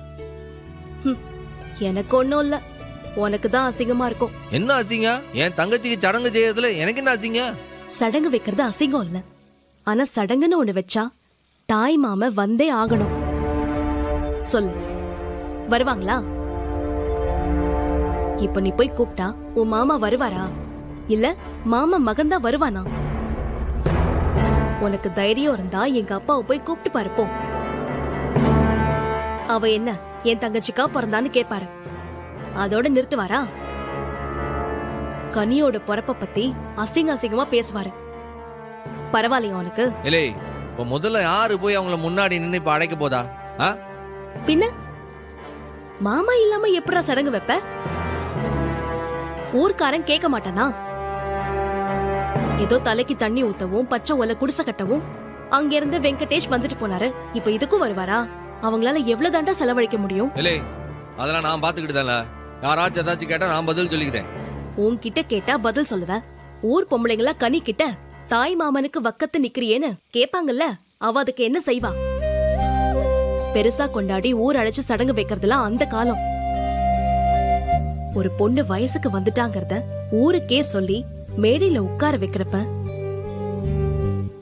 எனக்கு ஒண்ணும் இல்ல, உனக்கு தான் அசிங்கமா இருக்கும். என்ன அசிங்கம்? என் தங்கச்சிக்கு சடங்கு செய்யறதுல எனக்கு என்ன அசிங்கம்? சடங்கு வைக்கிறது அசிங்கம் இல்ல, ஆனா சடங்குன்னு ஒண்ணு வச்சா தாய் மாம வந்தே ஆகணும். சொல்லு, வருவாங்களா? இப்ப நீ போய் கூப்பிட்டா உன் மாமா வருவாரா? இல்ல மாமா மகன் தான் வருவானா? உனக்கு தைரியம் இருந்தா எங்க அப்பாவை போய் கூப்பிட்டு பாருப்போம். அவ என்ன என் தங்கச்சிக்கா பிறந்தான்னு கேப்பாரு, அதோட நிறுத்துவாரா? கனியோட பொறப்ப பத்தி அசிங்க அசிங்கமா பேசுவாரு. பரவாயில்லையா உனக்கு? இல்லை, இப்ப முதல்ல யாரு போய் அவங்கள முன்னாடி நின்னு இப்ப அடைக்க போதா? பின்ன மாமா இல்லாம எப்படா சடங்கு வைப்ப? ஊர்க்காரன் கேட்க மாட்டானா? ஏதோ தலைக்கு தண்ணி ஊத்தவும் பச்சை ஒலை குடிசை கட்டவும் அங்க இருந்து வெங்கடேஷ் வந்துட்டு போனாரு. இப்ப இதுக்கும் வருவாரா? அவங்களால எவ்வளவு தாண்டா செலவழிக்க முடியும்? இல்லை, அதெல்லாம் நான் பாத்துக்கிட்டேன்ல. யாராச்சும் ஏதாச்சும் கேட்டா நான் பதில் சொல்லிக்கிறேன். உன்கிட்ட கேட்டா பதில் சொல்லுவ. ஊர் பொம்பளைங்களா கனி கிட்ட தாய் மாமனுக்கு வக்கத்து நிக்கிறியேன்னு கேப்பாங்கல்ல, அவ அதுக்கு என்ன செய்வா? பெருசா கொண்டாடி ஊர் அழைச்சு சடங்கு வைக்கிறதுலாம் அந்த காலம். ஒரு பொண்ணு வயசுக்கு வந்துட்டாங்கறத ஊருக்கே சொல்லி மேடையில உட்கார வைக்கிறப்ப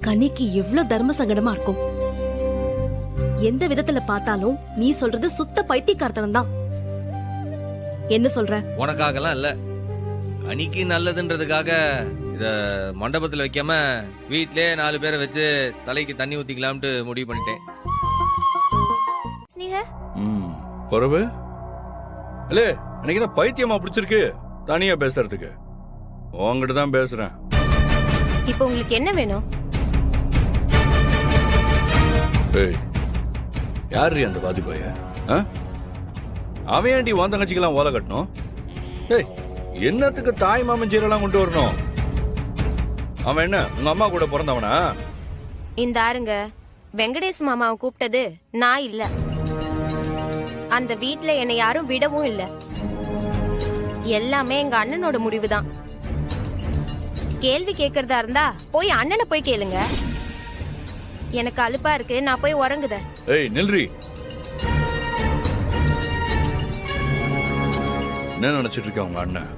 கனிக்கு எவ்வளவு தர்ம சங்கடமா இருக்கும். எந்த விதத்துல பார்த்தாலும் நீ சொல்றது சுத்த பைத்தியக்காரத்தனம் தான். என்ன சொல்ற? உனக்காகலாம் இல்ல, கனிக்கு நல்லதுன்றதுக்காக இத மண்டபத்துல வைக்காம வீட்லயே 4 பேரை வச்சு தலைக்கு தண்ணி ஊத்திக்கலாம்னு முடிவு பண்ணிட்டேன். பொறவு இல்ல, எனக்கு என்ன பைத்தியமா பிடிச்சிருக்கு தனியா பேசுறதுக்கு? உங்ககிட்ட தான் பேசுறேன். இப்போ உங்களுக்கு என்ன வேணும்? ஏய், யாரு அந்த வாதி பைய? அவன் ஏன்டி உன் தங்கச்சிக்கெல்லாம் ஓலை கட்டணும்? ஏய், என்னத்துக்கு தாய் மாமன் சீரெல்லாம் கொண்டு வரணும்? அவன் என்ன உங்க அம்மா கூட பிறந்தவனா? இந்த ஆருங்க, வெங்கடேஷ் மாமாவை கூப்பிட்டது நான் இல்ல. அந்த வீட்ல என்னை யாரும் விடவும் இல்ல. எல்லாமே எங்க அண்ணனோட முடிவுதான். கேள்வி கேக்குறதா இருந்தா போய் அண்ணனை போய் கேளுங்க. எனக்கு அலுப்பா இருக்கு, நான் போய் உறங்குதேன். ஏய் நில்றி, என்ன நினைச்சிட்டு இருக்க உங்க அண்ணன்?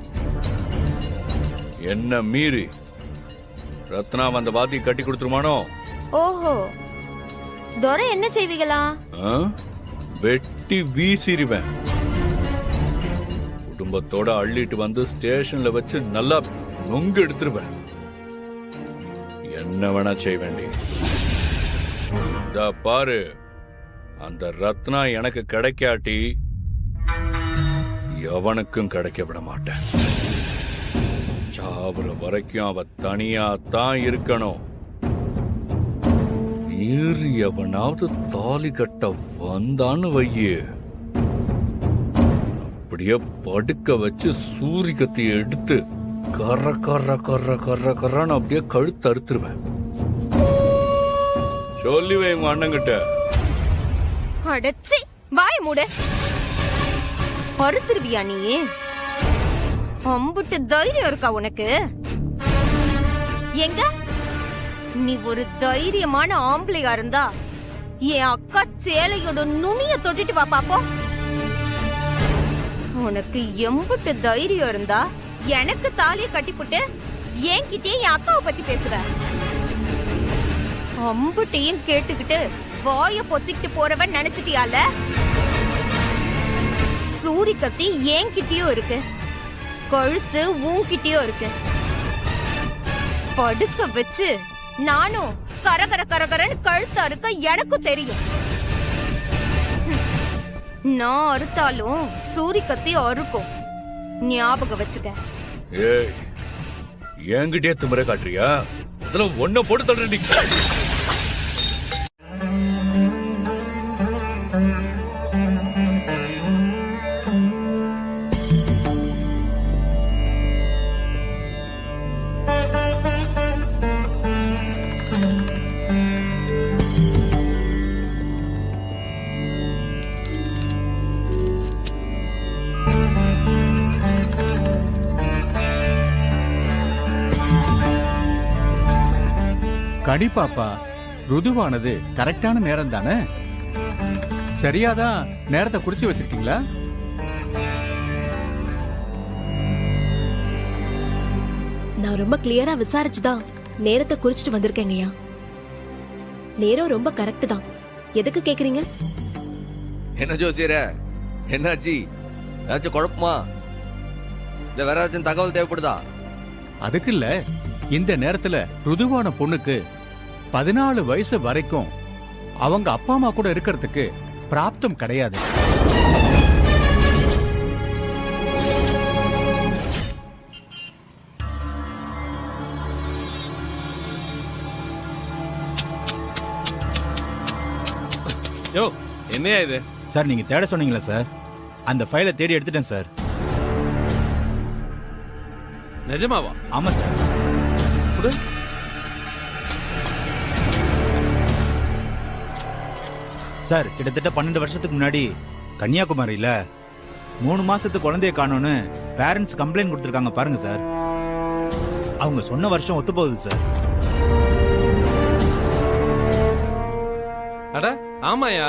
என்ன மீறி ரத்னா அந்த வாதி கட்டி கொடுத்துருமானோ? ஓஹோ, துரை என்ன செய்வீங்களா? வெட்டி வீசிடுவேன். குடும்பத்தோட அள்ளிட்டு வந்து ஸ்டேஷன்ல வச்சு நல்லா நொங்கு எடுத்துருவேன். என்ன வேணா செய்ய வேண்டி. பாரு, அந்த ரத்னா எனக்கு கிடைக்காட்டி எவனுக்கும் கிடைக்க விட மாட்டேன். சாவுற வரைக்கும் அவ தனியா தான் இருக்கணும். மீறி எவனாவது தாலி கட்ட வந்தான்னு வையே, அப்படியே படுக்க வச்சு சூரியகத்தை எடுத்து கர கர கர கர கரான்னு அப்படியே கழுத்து அறுத்துருவேன். சொல்லி வை உங்க அண்ணங்கிட்ட. அடச்சி வாய் மூடு. அறுத்துருவியா நீ? அம்புட்டு தைரியம் இருக்கா உனக்கு? எங்க நீ ஒரு தைரியமான ஆம்பளையா இருந்தா என் அக்கா சேலையோட நுனிய தொட்டிட்டு வா பாப்போம். உனக்கு எம்புட்டு தைரியம் இருந்தா எனக்கு தாலிய கட்டிப்புட்டு என்கிட்டயே என் அக்காவை பத்தி பேசுற. அம்புட்டையும் கேட்டுக்கிட்டு வாய பொத்திக்கிட்டு போறவன் நினைச்சிட்டியால? சூரி கத்தி என்கிட்டயும் இருக்கு, கழுத்து உன்கிட்டயும் இருக்கு. படுக்க வச்சு நானும் கரகர கரகரன்னு கழுத்து அறுக்க எனக்கும் தெரியும். நான் அறுத்தாலும் சூரி கத்தி அறுக்கும், ஞாபகம் வச்சுக்க. ஏய், என்கிட்டயே திமிர காட்டுறியா? இதெல்லாம் ஒன்ன போட்டு தள்ளுறீ. கண்டிப்பாப்பா, ருதுவானது கரெக்டான நேரம் தானே? சரியாதான் நேரத்தை குறிச்சு வச்சிருக்கீங்களா? நான் ரொம்ப கிளியரா விசாரிச்சுதான் நேரத்தை குறிச்சிட்டு வந்திருக்கேங்கய்யா. நேரம் ரொம்ப கரெக்ட் தான். எதுக்கு கேக்குறீங்க? என்ன ஜோசியர, என்னாச்சு? ஏதாச்சும் குழப்பமா இல்ல வேற ஏதாச்சும் தகவல் தேவைப்படுதா? அதுக்கு இல்ல, இந்த நேரத்துல ருதுவான பொண்ணுக்கு 14 வயசு வரைக்கும் அவங்க அப்பா அம்மா கூட இருக்கிறதுக்கு பிராப்தம் கிடையாது. யோ, என்னையா இது? சார் நீங்க தேட சொன்னீங்களா சார்? அந்த ஃபைலை தேடி எடுத்துட்டேன் சார். நிஜமாவா? ஆமா சார். சார் கிட்டத்தட்ட 12 வருஷத்துக்கு முன்னாடி கன்னியாகுமரியில 3 மாசத்து குழந்தைய காணோன்னு பேரண்ட்ஸ் கம்ப்ளைண்ட் கொடுத்திருக்காங்க பாருங்க சார். அவங்க சொன்ன வருஷம் ஒத்து போகுது சார். அட ஆமாயா,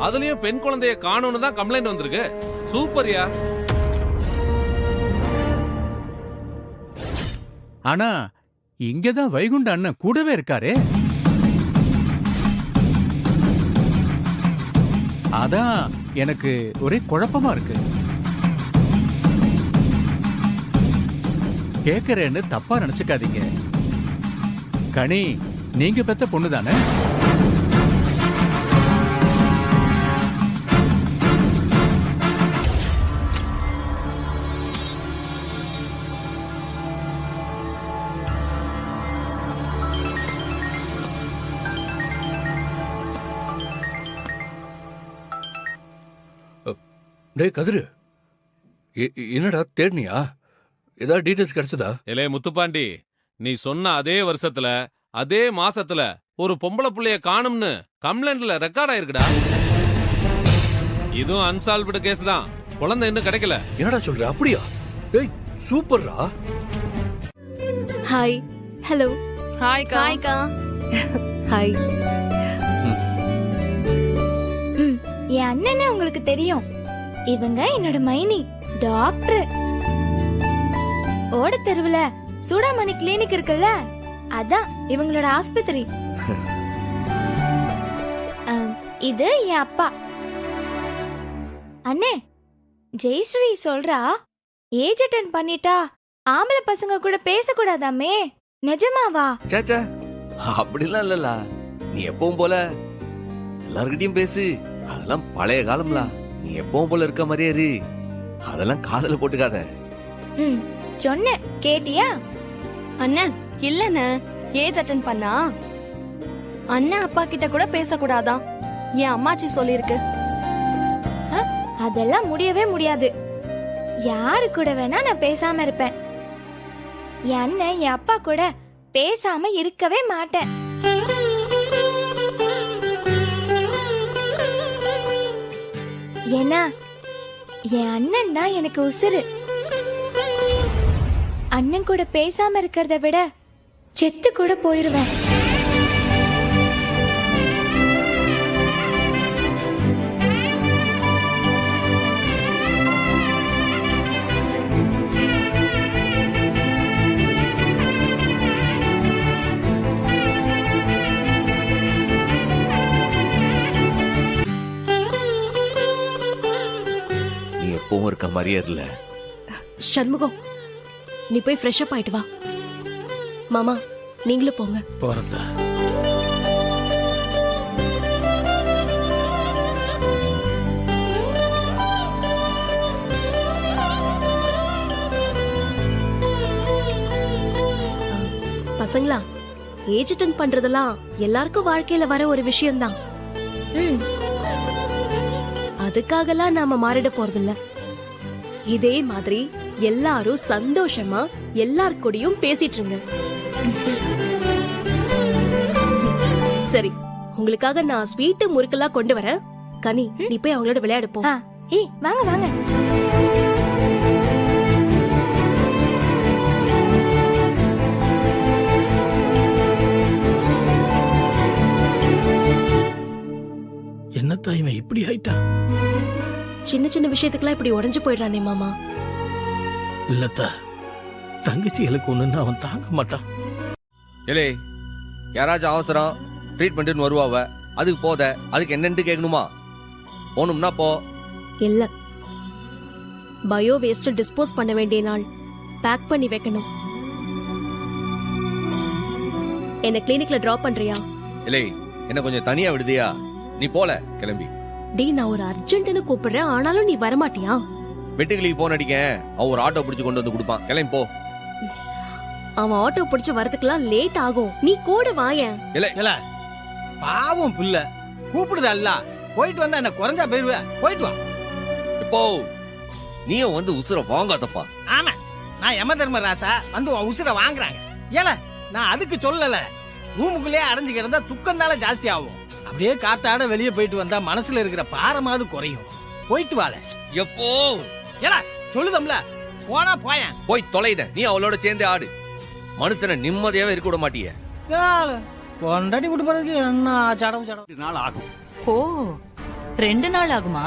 அதுலயும் பெண் குழந்தைய காணோன்னு தான் கம்ப்ளைண்ட் வந்திருக்கு. சூப்பர்யா. ஆனா இங்கதான் வைகுண்ட அண்ணன் கூடவே இருக்காரே. அதான் எனக்கு ஒரே குழப்பமா இருக்கு. கேக்குறேன்னு தப்பா நினைச்சுக்காதீங்க. கனி, நீங்க பெத்த பொண்ணு தானே? டேய் கதிரு, என்னடா தேடினியா? ஏதாவது டீடைல்ஸ் கிடைச்சதா? இலே முத்துப்பாண்டி, நீ சொன்ன அதே வருஷத்துல அதே மாசத்துல ஒரு பொம்பளை புள்ளைய காணும்னு கம்ப்ளைண்ட்ல ரெக்கார்ட் ஆயிருக்குடா. இதுவும் அன்சால்வ்டு கேஸ் தான். குழந்தை இன்னும் கிடைக்கல. என்னடா சொல்ற? அப்படியா? டேய் சூப்பர்ரா. ஹாய். ஹலோ. ஹாய் கா. ஹாய். என் அண்ணனே உங்களுக்கு தெரியும். இவங்க என்னோட மைனி டாக்டர். ஓட தெருவுல சூடாமணி கிளினிக் இருக்குல்ல, அதான் இவங்களோட ஆஸ்பத்திரி. இது என் அப்பா. அண்ணே, ஜெயஸ்ரீ சொல்றா ஏஜ் அட்டன் பண்ணிட்டா ஆம்பளை பசங்க கூட பேசக்கூடாதாமே, நிஜமாவா? சேச்சா, அப்படிலாம் இல்லல. நீ எப்பவும் போல எல்லார்கிட்டயும் பேசு. அதெல்லாம் பழைய காலம்ல. நீ எப்பவும் போல இருக்க மாதிரியே இரு. அதெல்லாம் காதல போட்டுக்காத. சொன்னேன், கேட்டியா? அண்ணன் இல்லன்னு ஏஜ் அட்டன் பண்ணா அண்ணன் அப்பா கிட்ட கூட பேசக்கூடாதான் என் அம்மாச்சி சொல்லிருக்கு. அதெல்லாம் முடியவே முடியாது. யாரு கூட வேணா நான் பேசாம இருப்பேன். என் அண்ணன் என் அப்பா கூட பேசாம இருக்கவே மாட்டேன். ஏன்னா என் அண்ணன் தான் எனக்கு உசுரு. அண்ணன் கூட பேசாம இருக்கிறத விட செத்து கூட போயிருவேன். மாதிரியே இல்ல. சண்முகம், நீ போய் ஃப்ரெஷ் அப் ஆயிட்டு வா. மாமா, நீங்களும் போங்க. போறதா பசங்களா, ஏஜ் அட்டெண்ட் பண்றதெல்லாம் எல்லாருக்கும் வாழ்க்கையில வர ஒரு விஷயம்தான். அதுக்காகலாம் நாம மாறிட போறதில்ல. இதே மாதிரி எல்லாரும் சந்தோஷமா எல்லார் கூடயும் பேசிட்டு இருங்க. சரி, உங்களுக்காக நான் ஸ்வீட்டு முறுக்கெல்லாம் கொண்டு வரேன். கனி, நீ போய் அவங்களோட விளையாடுப்போம். ஏய் வாங்க வாங்க. என்னத்தா இவன் இப்படி ஆயிட்டான்? சின்ன சின்ன விஷயத்துக்குலாம் இப்படி உடைஞ்சு போயிடுறானே மாமா. இல்லத்தா, தங்கச்சிகளுக்கு ஒண்ணுன்னு அவன் தாங்க மாட்டான். ஏலே, யாராச்சும் அவசரம் ட்ரீட்மெண்ட்னு வருவாவ, அதுக்கு போத அதுக்கு என்னன்னு கேட்கணுமா? போகணும்னா போ. இல்ல, பயோ வேஸ்ட் டிஸ்போஸ் பண்ண வேண்டிய நாள். பேக் பண்ணி வைக்கணும். என்ன கிளினிக்ல டிராப் பண்றியா? இல்லை, என்ன கொஞ்சம் தனியா விடுதியா? நீ போல கிளம்பி. டே, நான் ஒரு அர்ஜென்ட்னு கூப்பிடுறேன், ஆனாலும் நீ வரமாட்டியா? வெட்டுக்கிளிக்கு போன் அடிக்க அவன் ஒரு ஆட்டோ பிடிச்சு கொண்டு வந்து கொடுப்பான். கிளம்பி போ. அவன் ஆட்டோ பிடிச்சு வரதுக்குலாம் லேட் ஆகும். நீ கூட வாயேன். இல்ல, பாவம் புள்ள கூப்பிடுதா இல்ல, போயிட்டு வந்தா என்ன குறைஞ்சா போயிருவ. போயிட்டு வா. இப்போ நீயும் வந்து உசுர வாங்காதப்பா. ஆமா, நான் யம தர்ம ராசா வந்து உன் உசுர வாங்குறாங்க. ஏல, நான் அதுக்கு சொல்லல. ரூமுக்குள்ளே அடைஞ்சு கிடந்தா துக்கம்னால ஜாஸ்தி ஆகும். அப்படியே காத்தாட வெளியே போயிட்டு வந்தா மனசுல இருக்கிற பாரமாவது குறையும். போயிட்டு வாழ. எப்போ ஏல சொல்லுதம்ல, போனா போயேன். போய் தொலைத. நீ அவளோட சேர்ந்து ஆடு. மனுஷனை நிம்மதியாவே இருக்க விட மாட்டிய. கொண்டாடி விட்டு பிறகு என்ன சடவு சடவு நாள் ஆகும். ஓ, 2 நாள் ஆகுமா?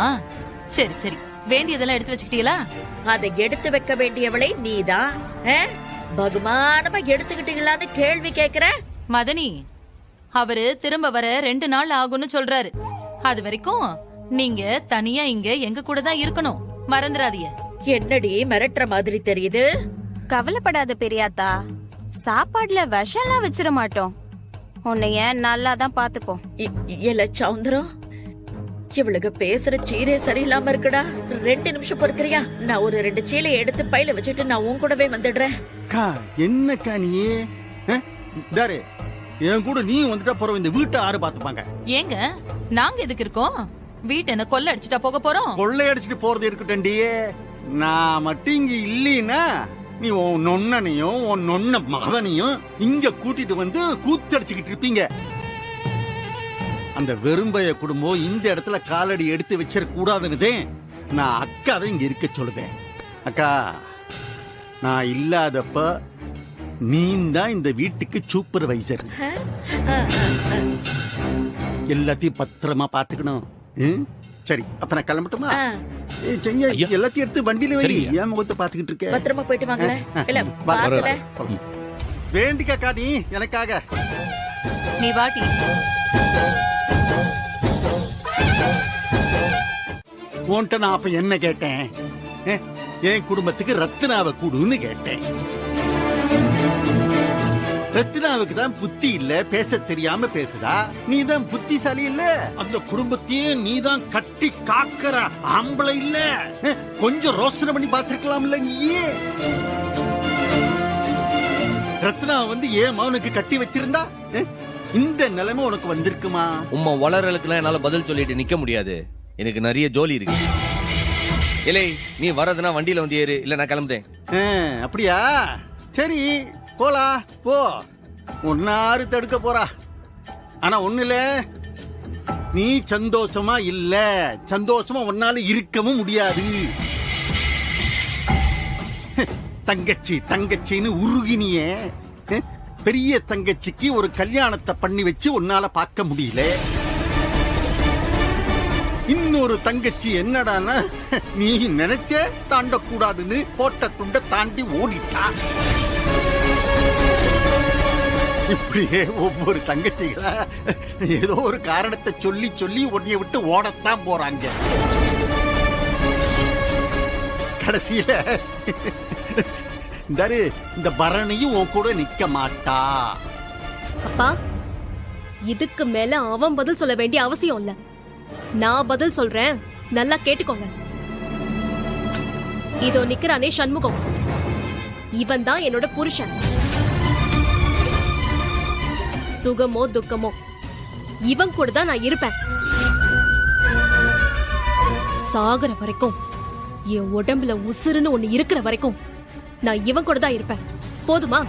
சரி சரி, வேண்டியதெல்லாம் எடுத்து வச்சுக்கிட்டீங்களா? அதை எடுத்து வைக்க வேண்டியவளை நீதான். பகுமானமா எடுத்துக்கிட்டீங்களான்னு கேள்வி கேக்குற? மதனி, அவரு திரும்ப வர 2 நாள் ஆகும்னு சொல்றாரு. அது வரைக்கும் நீங்க தனியா இங்க எங்க கூட தான் இருக்கணும். மறந்துடாதீங்க. என்னடி மிரட்டுற மாதிரி தெரியுது? கவலைப்படாத பெரியாத்தா, சாப்பாடுல விஷம்லாம் வச்சிட மாட்டோம். உன்னைய நல்லா தான் பாத்துப்போம். இல்ல சௌந்தரம், இவளுக்கு பேசுற சீரே சரியில்லாம இருக்குடா. 2 நிமிஷம் பொறுக்கிறியா? நான் ஒரு 2 சீலை எடுத்து பையில வச்சுட்டு நான் உன் கூடவே வந்துடுறேன். என்னக்கா நீ தாரு, என் கூட நீ வந்துட்டா போற. இந்த வீட்டை ஆறு பாத்துப்பாங்க. ஏங்க, நாங்க எதுக்கு இருக்கோம்? வீட்டை என்ன கொள்ள அடிச்சுட்டா போக போறோம்? கொள்ளை அடிச்சுட்டு போறது இருக்கட்டும். நான் மட்டும் இங்க இல்லைன்னா நீ உன் நொன்னனையும் உன் நொன்ன மகனையும் இங்க கூட்டிட்டு வந்து கூத்தடிச்சுக்கிட்டு இருப்பீங்க. அந்த வெறும்பைய குடும்பம் இந்த இடத்துல காலடி எடுத்து வச்சிட கூடாதுன்னு நான் அக்காவை இங்க இருக்க சொல்லுதேன். அக்கா, நான் இல்லாதப்ப நீ தான் இந்த வீட்டுக்கு சூப்பர்வைசர். எல்லாத்தையும் பத்திரமா பாத்துக்கணும். சரி, அப்ப நான் கிளம்பட்டுமா? எல்லாத்தையும் எடுத்து வண்டியில வை. ஏன் முகத்தை பாத்துக்கிட்டு இருக்க? பத்திரமா போயிட்டு வாங்க. இல்ல பாத்துல வேண்டிக்கா நீ எனக்காக. நீ வாட்டி. உன்கிட்ட நான் அப்ப என்ன கேட்டேன்? என் குடும்பத்துக்கு ரத்னாவை கூடுன்னு கேட்டேன். ரத்னாவுக்கு தான் புத்தி இல்ல, பேச தெரியாம பேசுதா. நீ தான் புத்திசாலி இல்ல, அந்த குடும்பத்தையே நீ தான் கட்டி காக்கிற ஆம்பளை இல்ல. கொஞ்சம் ரோசனை பண்ணி பாத்துருக்கலாம்ல நீயே. ரத்னா வந்து ஏன் மகனுக்கு கட்டி வச்சிருந்தா இந்த நிலைமை உனக்கு வந்திருக்குமா? உம்மா வளரலுக்குலாம் என்னால பதில் சொல்லிட்டு நிக்க முடியாது. எனக்கு நிறைய ஜோலி இருக்கு. இல்லை, நீ வரதுனா வண்டியில வந்து ஏறு, இல்ல நான் கிளம்புறேன். அப்படியா? சரி, போலா போ. ஒன்னாரு தடுக்க போறா. ஆனா ஒண்ணுல, நீ சந்தோஷமா இல்ல. சந்தோஷமா ஒன்னால இருக்கவும் முடியாது. தங்கச்சி தங்கச்சின்னு உருகினியே. பெரிய தங்கச்சிக்கு ஒரு கல்யாணத்தை பண்ணி வச்சு உன்னால பார்க்க முடியல. இன்னொரு தங்கச்சி என்னடானா, நீ நினைச்ச தாண்டக்கூடாதுன்னு போட்ட துண்ட தாண்டி ஓடிட்டா. இப்படியே ஒவ்வொரு தங்கச்சிகளா ஏதோ ஒரு காரணத்தை சொல்லி சொல்லி உன்னைய விட்டு ஓடத்தான் போறாங்க. கடைசியில இந்த பரணியும் உன் கூட நிக்க மாட்டா. அப்பா இதுக்கு மேல அவன் பதில் சொல்ல வேண்டிய அவசியம் இல்ல. நான் பதில் சொல்றேன், நல்லா கேட்டுக்கோங்க. இதோ நிக்கிறானே சண்முகம், இவன் தான் என்னோட புருஷன். சுகமோ துக்கமோ இவன் கூட தான் நான் இருப்பேன். சாகுற வரைக்கும், என் உடம்புல உசுருன்னு ஒண்ணு இருக்கிற வரைக்கும் நான் இவன் கூட தான் இருப்பேன். போதுமா?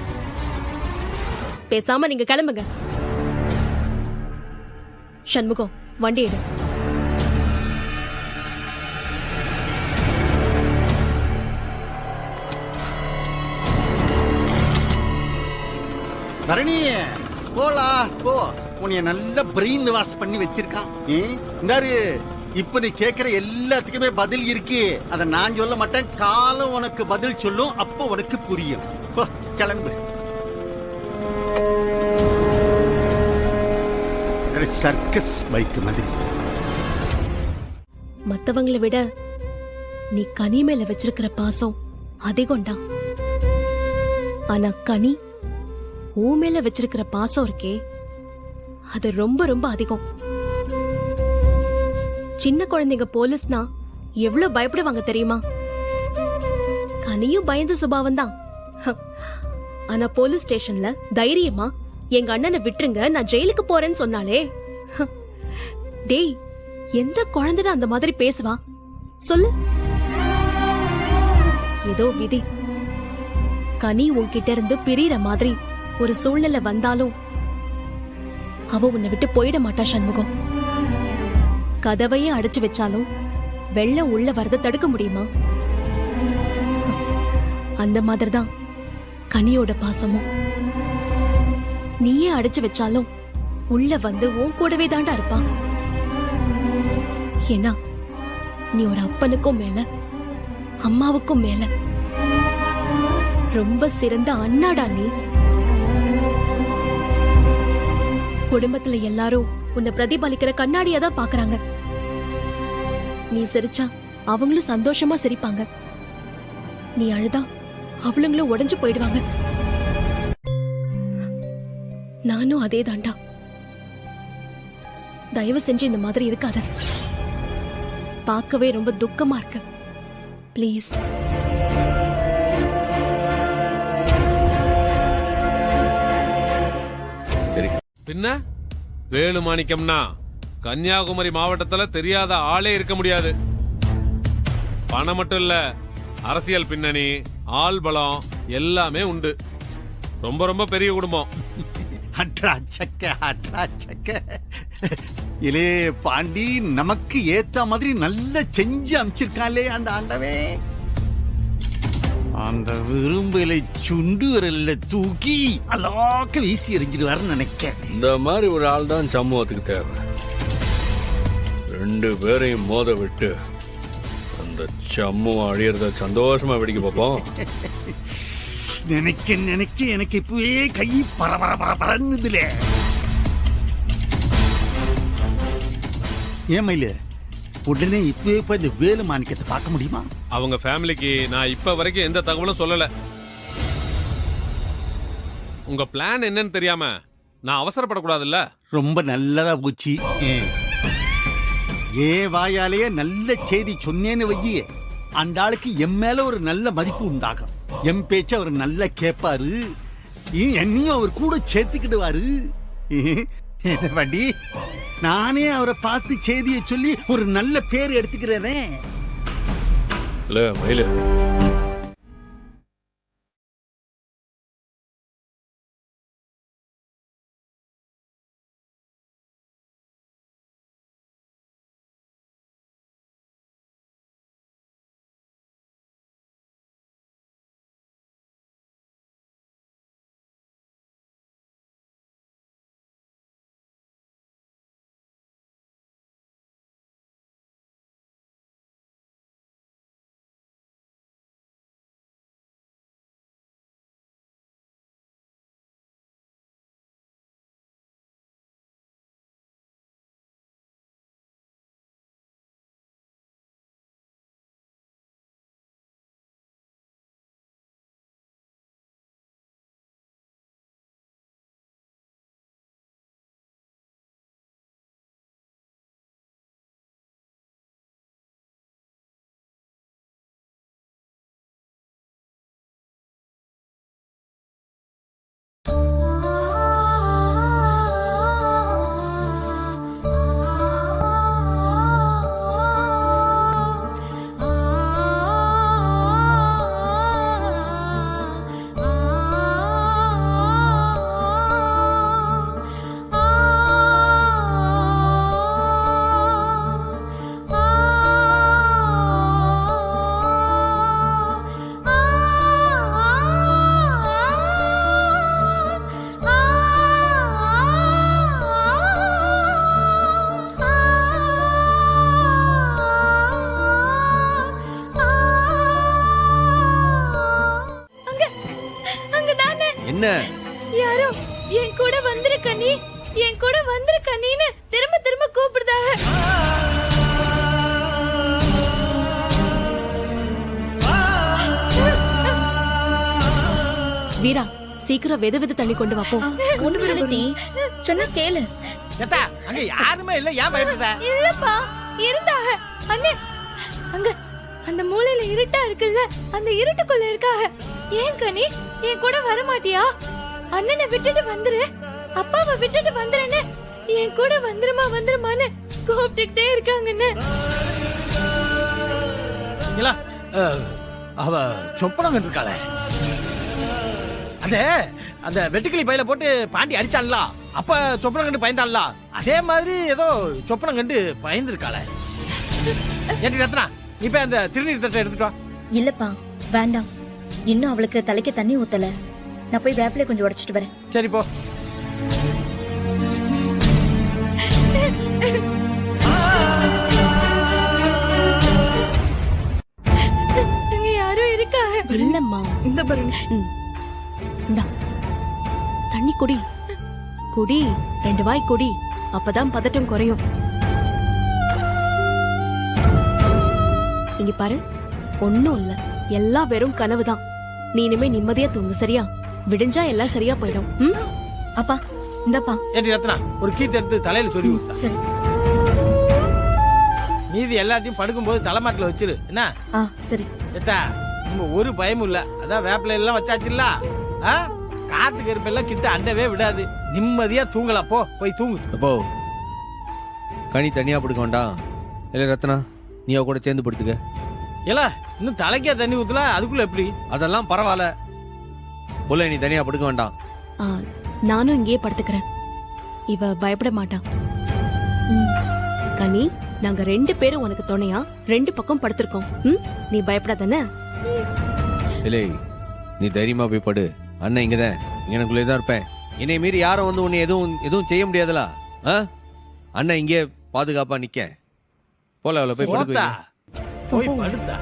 பேசாம நீங்க கிளம்புங்க. சண்முகம், வண்டி எடு. பரணி போலா போ. உன்னைய நல்ல பிரெயின் வாஷ் பண்ணி வச்சிருக்கான். இந்தாரு, இப்ப நீ கேக்குற எல்லாத்துக்குமே பதில் இருக்கு. அத நான் சொல்ல மாட்டேன், காலம் உனக்கு பதில் சொல்லும். அப்போ உனக்கு புரியும். போ, கிளம்பு. சர்க்கஸ் பைக் மாதிரி. மத்தவங்களை விட நீ கனி மேல வச்சிருக்கிற பாசம் அதிகம்டா. ஆனா கனி ஊ மேல வச்சிருக்கிற பாசம் இருக்கே, அது ரொம்ப ரொம்ப அதிகம். சின்ன குழந்தைங்க போலீஸ்னா எவ்வளவு பயப்படுவாங்க தெரியுமா? கனியும் பயந்த சுபாவம் தான். ஆனா போலீஸ் ஸ்டேஷன்ல தைரியமா எங்க அண்ணனை விட்டுருங்க, நான் ஜெயிலுக்கு போறேன்னு சொன்னாலே. டேய், எந்த குழந்தை அந்த மாதிரி பேசுவா சொல்லு? ஏதோ விதி. கனி உன்கிட்ட இருந்து பிரியற மாதிரி ஒரு சூழ்நிலை வந்தாலும் அவ உன்னை விட்டு போயிட மாட்டா சண்முகம். கதவையே அடைச்சு வச்சாலும் வெள்ளம் உள்ள வரத தடுக்க முடியுமா? அந்த மாதிரிதான் கனியோட பாசமும். நீயே அடைச்சு வச்சாலும் உள்ள வந்து உன் கூடவே தாண்டா இருப்பா. ஏன்னா நீ ஒரு அப்பனுக்கும் மேல, அம்மாவுக்கும் மேல ரொம்ப சிறந்த அண்ணாடா நீ. குடும்பத்துல எல்லாரும் உன்னை பிரதிபலிக்கிற கண்ணாடியா தான் பாக்குறாங்க. நீ சிரிச்சா அவங்களும் சந்தோஷமா சிரிப்பாங்க, நீ அழுதா அவளுங்களும் உடைஞ்சு போயிடுவாங்க. நானும் அதே தாண்டா. தயவு செஞ்சு இந்த மாதிரி இருக்காத. பார்க்கவே ரொம்ப துக்கமா இருக்கு. ப்ளீஸ். பின்ன வேலுமாணிக்கம்னா கன்னியாகுமரி மாவட்டத்துல தெரியாத ஆளே இருக்க முடியாது. பணம் மட்டும் இல்ல, அரசியல் பின்னணி, ஆள் பலம் எல்லாமே உண்டு. ரொம்ப ரொம்ப பெரிய குடும்பம். இலே பாண்டி, நமக்கு ஏத்த மாதிரி நல்ல செஞ்சு அமைச்சிருக்காளே அந்த ஆண்டவே. அந்த விரும்பலை சுண்டு விரல்ல தூக்கி அலாக்க வீசி எறிஞ்சிருவாருன்னு நினைக்கிறேன். இந்த மாதிரி ஒரு ஆள் தான் சமூகத்துக்கு தேவை. ரெண்டு பேரையும் மோத விட்டு அந்த சம்முவம் அழியறத சந்தோஷமா வெடிக்க பார்ப்போம். நினைக்க நினைக்க எனக்கு இப்பவே கை பரபரபரபரன்னுதுல. ஏமையில உடனே இப்பவே போய் இந்த வேலு மாணிக்கத்தை பார்க்க முடியுமா? அவங்க ஃபேமிலிக்கு நான் இப்ப வரைக்கும் எந்த தகவலும் சொல்லல. உங்க பிளான் என்னன்னு தெரியாம நான் அவசரப்படக்கூடாதுல்ல. ரொம்ப நல்லதா போச்சு. வாயாலேயே நல்ல செய்தி சொன்னேன்னு வையி, அந்த ஆளுக்கு என் மேல ஒரு நல்ல மதிப்பு உண்டாகும். என் பேச்ச அவர் நல்லா கேட்பாரு, என்னையும் அவர் கூட சேர்த்துக்கிடுவாரு. வண்டி, நானே அவரை பார்த்து செய்தியை சொல்லி ஒரு நல்ல பேர் எடுத்துக்கிறேனே. என் கூட வந்திருக்க நீனு திரும்ப திரும்ப கூப்பிடுதாக. வீரா சீக்கிரம் வெது வெது தண்ணி கொண்டு வாப்போ. சொன்ன கேளு. ஏத்தா அங்க யாருமே இல்ல, ஏன் பயப்படுற? இல்லப்பா இருந்தாக. அண்ணே அங்க அந்த மூலையில இருட்டா இருக்குல்ல, அந்த இருட்டுக்குள்ள இருக்காக. ஏன் கனி என் கூட வர மாட்டியா? அண்ணனை விட்டுட்டு வந்துரு, அப்பாவை விட்டுட்டு வந்துருன்னு என் கூட வந்துருமா வந்துருமான்னு கூப்பிட்டுக்கிட்டே இருக்காங்கன்னு. இல்ல அவ சொப்பனம் கண்டிருக்காளே, அந்த வெட்டுக்கிளி பையில போட்டு பாண்டி அடிச்சான்ல, அப்ப சொப்பனம் கண்டு பயந்தான்ல, அதே மாதிரி ஏதோ சொப்பனம் கண்டு பயந்துருக்காளே. ஏடி ரத்னா, இப்ப அந்த திருநீர் தட்டை எடுத்துட்டு வா. இல்லப்பா வேண்டாம், இன்னும் அவளுக்கு தலைக்கு தண்ணி ஊத்தல. நான் போய் வேப்பில கொஞ்சம் உடைச்சிட்டு வரேன். சரி போ. அங்க யாரும் இருக்காங்க. இல்லம்மா, இந்த பாருங்க. இந்தா தண்ணி குடி குடி, 2 வாய் குடி, அப்பதான் பதட்டம் குறையும். இங்க பாரு, ஒண்ணும் இல்ல, எல்லாம் வெறும் கனவுதான். நீ இனிமே நிம்மதியா தூங்கு, சரியா? விடிஞ்சா எல்லாம் சரியா போயிடும். அப்பா இந்தப்பா. ஏடி ரத்னா, ஒரு கீத்து எடுத்து தலையில சொல்லி விட்டா. சரி. மீதி எல்லாத்தையும் படுக்கும்போது தலைமாட்டில் வச்சிரு, என்ன? சரி. ஏத்தா நம்ம ஒரு பயமும் இல்ல, அதான் வேப்பில எல்லாம் வச்சாச்சுல்ல. காத்து கருப்பெல்லாம் கிட்ட அண்டவே விடாது, நிம்மதியா தூங்கலாம். போய் தூங்கு. அப்போ கனி தனியா படுக்க வேண்டாம். இல்ல ரத்னா, நீ அவ கூட சேர்ந்து படுத்துக்க. இல்ல இன்னும் தலைக்கே தண்ணி ஊத்தல, அதுக்குள்ள எப்படி? அதெல்லாம் பரவாயில்ல, போல நீ தனியா படுக்க வேண்டாம். நானும் இங்கேயே படுத்துக்கிறேன், இவ பயப்பட மாட்டா. கனி, நாங்க 2 பேரும் உனக்கு துணையா 2 பக்கம் படுத்திருக்கோம். நீ பயப்படாதானே? இல்லை, நீ தைரியமா போய் படு. அண்ணன் இங்கதான், எனக்குள்ளே தான் இருப்பேன். என்னை மீறி யாரும் வந்து உன்னை எதுவும் செய்ய முடியாதுல. அண்ணன் இங்கே பாதுகாப்பா நிக்க. போல அவளை போய் படுக்க. போய் படுத்தா.